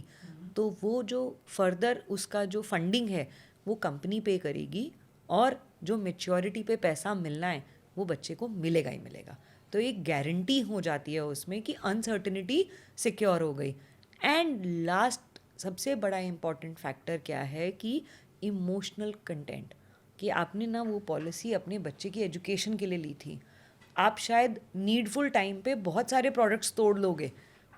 तो वो जो फर्दर उसका जो फंडिंग है वो कंपनी पे करेगी और जो मेच्योरिटी पे पैसा मिलना है वो बच्चे को मिलेगा ही मिलेगा. तो एक गारंटी हो जाती है उसमें कि अनसर्टिनिटी सिक्योर हो गई. एंड लास्ट सबसे बड़ा इम्पॉर्टेंट फैक्टर क्या है कि इमोशनल कंटेंट, कि आपने ना वो पॉलिसी अपने बच्चे की एजुकेशन के लिए ली थी. आप शायद नीडफुल टाइम पे बहुत सारे प्रोडक्ट्स तोड़ लोगे,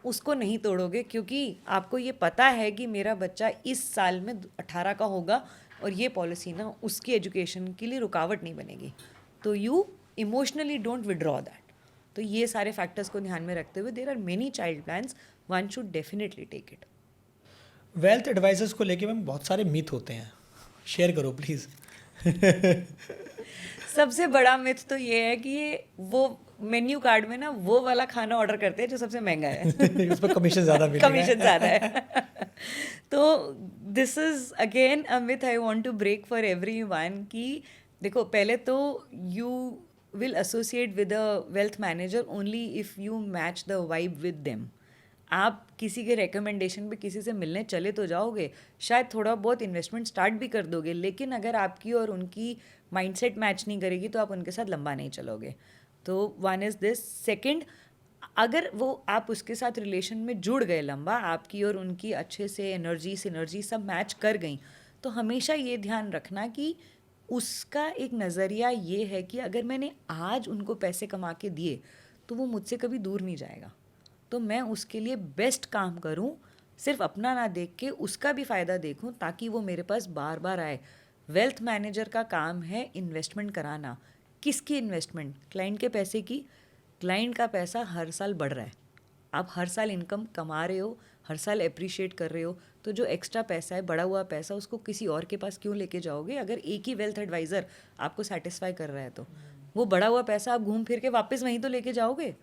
उसको नहीं तोड़ोगे क्योंकि आपको ये पता है कि मेरा बच्चा इस साल में 18 का होगा और ये पॉलिसी ना उसकी एजुकेशन के लिए रुकावट नहीं बनेगी. तो you emotionally don't withdraw that. तो ये सारे फैक्टर्स को ध्यान में रखते हुए there are many child plans, one should definitely take it. Wealth advisers को लेके मैम बहुत सारे मिथ होते हैं, शेयर करो प्लीज़. सबसे बड़ा मिथ तो ये है कि ये वो मेन्यू कार्ड में ना वो वाला खाना ऑर्डर करते हैं जो सबसे महंगा है. उस पर कमीशन ज़्यादा मिलेगा. कमीशन ज़्यादा है. तो this is again a myth I want to break for everyone कि देखो, पहले तो you will associate with a wealth manager only if you match the vibe with them. आप किसी के रिकमेंडेशन पे किसी से मिलने चले तो जाओगे, शायद थोड़ा बहुत इन्वेस्टमेंट स्टार्ट भी कर दोगे, लेकिन अगर आपकी और उनकी माइंडसेट मैच नहीं करेगी तो आप उनके साथ लंबा नहीं चलोगे. तो वन इज़ दिस. सेकंड, अगर वो आप उसके साथ रिलेशन में जुड़ गए लंबा, आपकी और उनकी अच्छे से एनर्जी सिनर्जी सब मैच कर गई, तो हमेशा ये ध्यान रखना कि उसका एक नज़रिया ये है कि अगर मैंने आज उनको पैसे कमा के दिए तो वो मुझसे कभी दूर नहीं जाएगा. तो मैं उसके लिए बेस्ट काम करूं, सिर्फ अपना ना देख के उसका भी फ़ायदा देखूं ताकि वो मेरे पास बार बार आए. वेल्थ मैनेजर का काम है इन्वेस्टमेंट कराना. किसकी इन्वेस्टमेंट? क्लाइंट के पैसे की. क्लाइंट का पैसा हर साल बढ़ रहा है, आप हर साल इनकम कमा रहे हो, हर साल अप्रिशिएट कर रहे हो, तो जो एक्स्ट्रा पैसा है, बढ़ा हुआ पैसा, उसको किसी और के पास क्यों लेके जाओगे? अगर एक ही वेल्थ एडवाइज़र आपको सेटिस्फाई कर रहा है तो वो बढ़ा हुआ पैसा आप घूम फिर के वापस वहीं तो लेके जाओगे.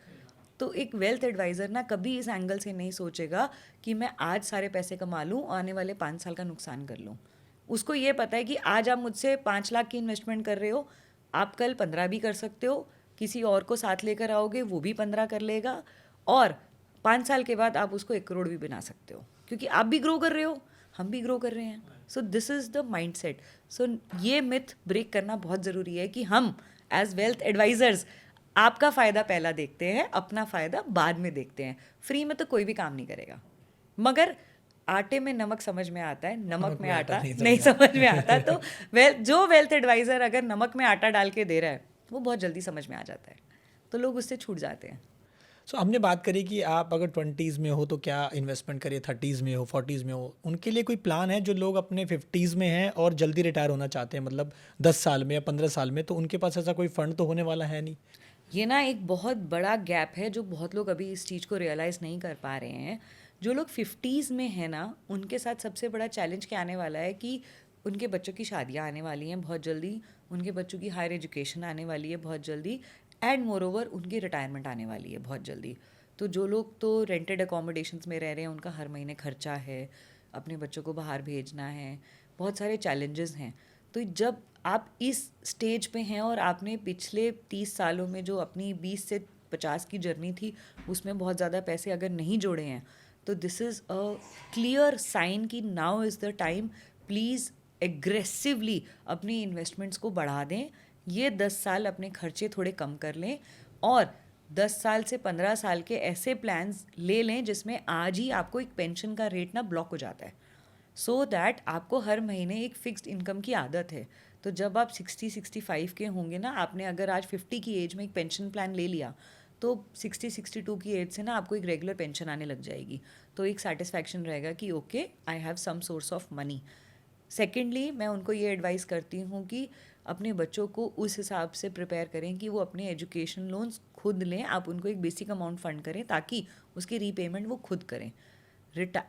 तो एक वेल्थ एडवाइज़र ना कभी इस एंगल से नहीं सोचेगा कि मैं आज सारे पैसे कमा लूँ, आने वाले 5 साल का नुकसान कर लूँ. उसको ये पता है कि आज आप मुझसे 5 लाख की इन्वेस्टमेंट कर रहे हो, आप कल 15 भी कर सकते हो, किसी और को साथ लेकर आओगे वो भी 15 कर लेगा, और 5 साल के बाद आप उसको 1 करोड़ भी बना सकते हो, क्योंकि आप भी ग्रो कर रहे हो, हम भी ग्रो कर रहे हैं. So this is the mind set. सो ये मिथ ब्रेक करना बहुत ज़रूरी है कि हम एज वेल्थ एडवाइज़र्स आपका फ़ायदा पहला देखते हैं, अपना फ़ायदा बाद में देखते हैं. फ्री में तो कोई भी काम नहीं करेगा, मगर आटे में नमक समझ में आता है, नमक में आटा नहीं समझ में आता. तो जो वेल्थ एडवाइज़र अगर नमक में आटा डाल के दे रहा है वो बहुत जल्दी समझ में आ जाता है, तो लोग उससे छूट जाते हैं. सो हमने बात करी कि आप अगर 20s में हो तो क्या इन्वेस्टमेंट करिए, 30s में हो, 40s में हो. उनके लिए कोई प्लान है जो लोग अपने 50s में हैं और जल्दी रिटायर होना चाहते हैं, मतलब 10 साल में या 15 साल में, तो उनके पास ऐसा कोई फंड तो होने वाला है नहीं? ये ना एक बहुत बड़ा गैप है जो बहुत लोग अभी इस चीज़ को रियलाइज़ नहीं कर पा रहे हैं. जो लोग 50s में हैं ना, उनके साथ सबसे बड़ा चैलेंज क्या आने वाला है कि उनके बच्चों की शादियां आने वाली हैं बहुत जल्दी, उनके बच्चों की हायर एजुकेशन आने वाली है बहुत जल्दी, एंड मोर ओवर उनकी रिटायरमेंट आने वाली है बहुत जल्दी. तो जो लोग तो रेंटेड अकोमोडेशंस में रह रहे हैं, उनका हर महीने खर्चा है, अपने बच्चों को बाहर भेजना है, बहुत सारे चैलेंजेस हैं. तो जब आप इस स्टेज पे हैं और आपने पिछले 30 सालों में जो अपनी 20 से 50 की जर्नी थी उसमें बहुत ज़्यादा पैसे अगर नहीं जोड़े हैं, तो this is a clear sign कि now is the time. Please aggressively अपनी इन्वेस्टमेंट्स को बढ़ा दें, ये 10 साल अपने खर्चे थोड़े कम कर लें और 10 साल से 15 साल के ऐसे प्लान्स ले लें जिसमें आज ही आपको एक पेंशन का रेट ना ब्लॉक हो जाता है, सो दैट आपको हर महीने एक फिक्स्ड इनकम की आदत है। तो जब आप 60-65 के होंगे ना, आपने अगर आज 50 की एज में एक पेंशन प्लान ले लिया तो 60-62 की एज से ना आपको एक रेगुलर पेंशन आने लग जाएगी, तो एक सेटिस्फैक्शन रहेगा कि okay I have some source of money. Secondly मैं उनको ये एडवाइस करती हूँ कि अपने बच्चों को उस हिसाब से प्रिपेयर करें कि वो अपने एजुकेशन लोन्स खुद लें, आप उनको एक बेसिक अमाउंट फंड करें ताकि उसकी रीपेमेंट वो खुद करें।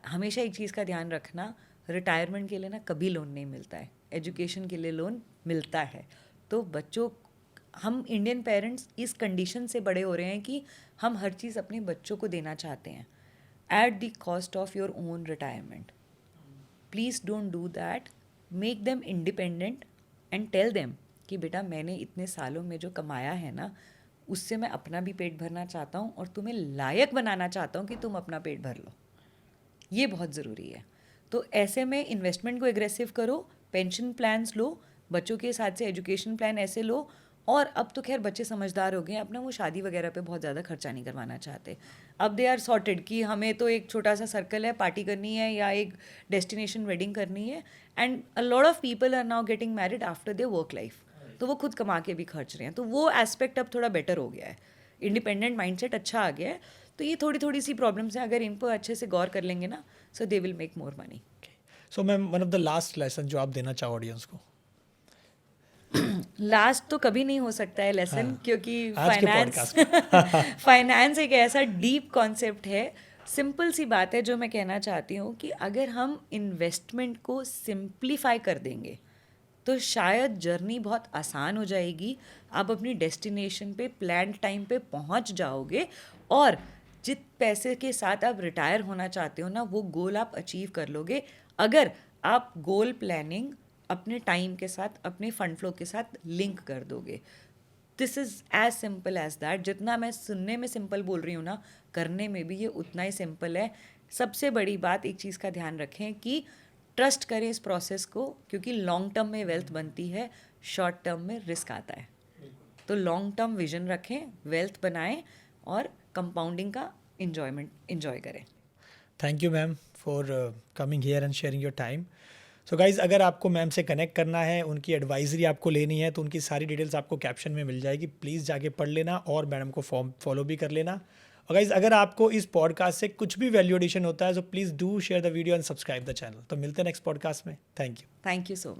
हमेशा एक चीज़ का ध्यान रखना, रिटायरमेंट के लिए ना कभी लोन नहीं मिलता है, एजुकेशन के लिए लोन मिलता है। तो बच्चों, हम इंडियन पेरेंट्स इस कंडीशन से बड़े हो रहे हैं कि हम हर चीज़ अपने बच्चों को देना चाहते हैं at the cost of your own retirement. Please don't do that, make them independent and tell them कि बेटा मैंने इतने सालों में जो कमाया है ना, उससे मैं अपना भी पेट भरना चाहता हूँ और तुम्हें लायक बनाना चाहता हूँ कि तुम अपना पेट भर लो। ये बहुत ज़रूरी है। तो ऐसे में इन्वेस्टमेंट को एग्रेसिव करो, पेंशन प्लान्स लो, बच्चों के साथ से एजुकेशन प्लान ऐसे लो, और अब तो खैर बच्चे समझदार हो गए हैं, अपना वो शादी वगैरह पे बहुत ज़्यादा खर्चा नहीं करवाना चाहते। अब दे आर सॉर्टेड कि हमें तो एक छोटा सा सर्कल है, पार्टी करनी है या एक डेस्टिनेशन वेडिंग करनी है, and a lot of people are now getting married after their work life, तो वो खुद कमा के भी खर्च रहे हैं, तो वो एस्पेक्ट अब थोड़ा बेटर हो गया है, इंडिपेंडेंट माइंडसेट अच्छा आ गया है। तो ये थोड़ी थोड़ी सी प्रॉब्लम्स हैं, अगर इन पर अच्छे से गौर कर लेंगे ना, so they will make more money. So ma'am, one of the last lesson जो आप देना चाहो ऑडियंस को। लास्ट तो कभी नहीं हो सकता है लेसन, हाँ, क्योंकि आज के फाइनेंस फाइनेंस एक ऐसा डीप कॉन्सेप्ट है। सिंपल सी बात है जो मैं कहना चाहती हूँ कि अगर हम इन्वेस्टमेंट को सिंप्लीफाई कर देंगे तो शायद जर्नी बहुत आसान हो जाएगी, आप अपनी डेस्टिनेशन पे प्लान टाइम पे पहुँच जाओगे और जित पैसे के साथ आप रिटायर होना चाहते हो ना, वो गोल आप अचीव कर लोगे अगर आप गोल प्लानिंग अपने टाइम के साथ, अपने फंड फ्लो के साथ लिंक कर दोगे। This is as simple as that. जितना मैं सुनने में सिंपल बोल रही हूँ ना, करने में भी ये उतना ही सिंपल है। सबसे बड़ी बात, एक चीज़ का ध्यान रखें कि ट्रस्ट करें इस प्रोसेस को, क्योंकि लॉन्ग टर्म में वेल्थ बनती है, शॉर्ट टर्म में रिस्क आता है। तो लॉन्ग टर्म विजन रखें, वेल्थ बनाएं और कंपाउंडिंग का इंजॉय करें। Thank you ma'am for coming here and sharing your time. So guys, अगर आपको मैम से कनेक्ट करना है, उनकी एडवाइजरी आपको लेनी है, तो उनकी सारी डिटेल्स आपको कैप्शन में मिल जाएगी, प्लीज़ जाके पढ़ लेना और मैडम को फॉलो भी कर लेना। और गाइज़, अगर आपको इस पॉडकास्ट से कुछ भी वैल्यू एडिशन होता है तो please do share the video and subscribe the channel. तो मिलते हैं नेक्स्ट पॉडकास्ट में। Thank you. Thank you so much.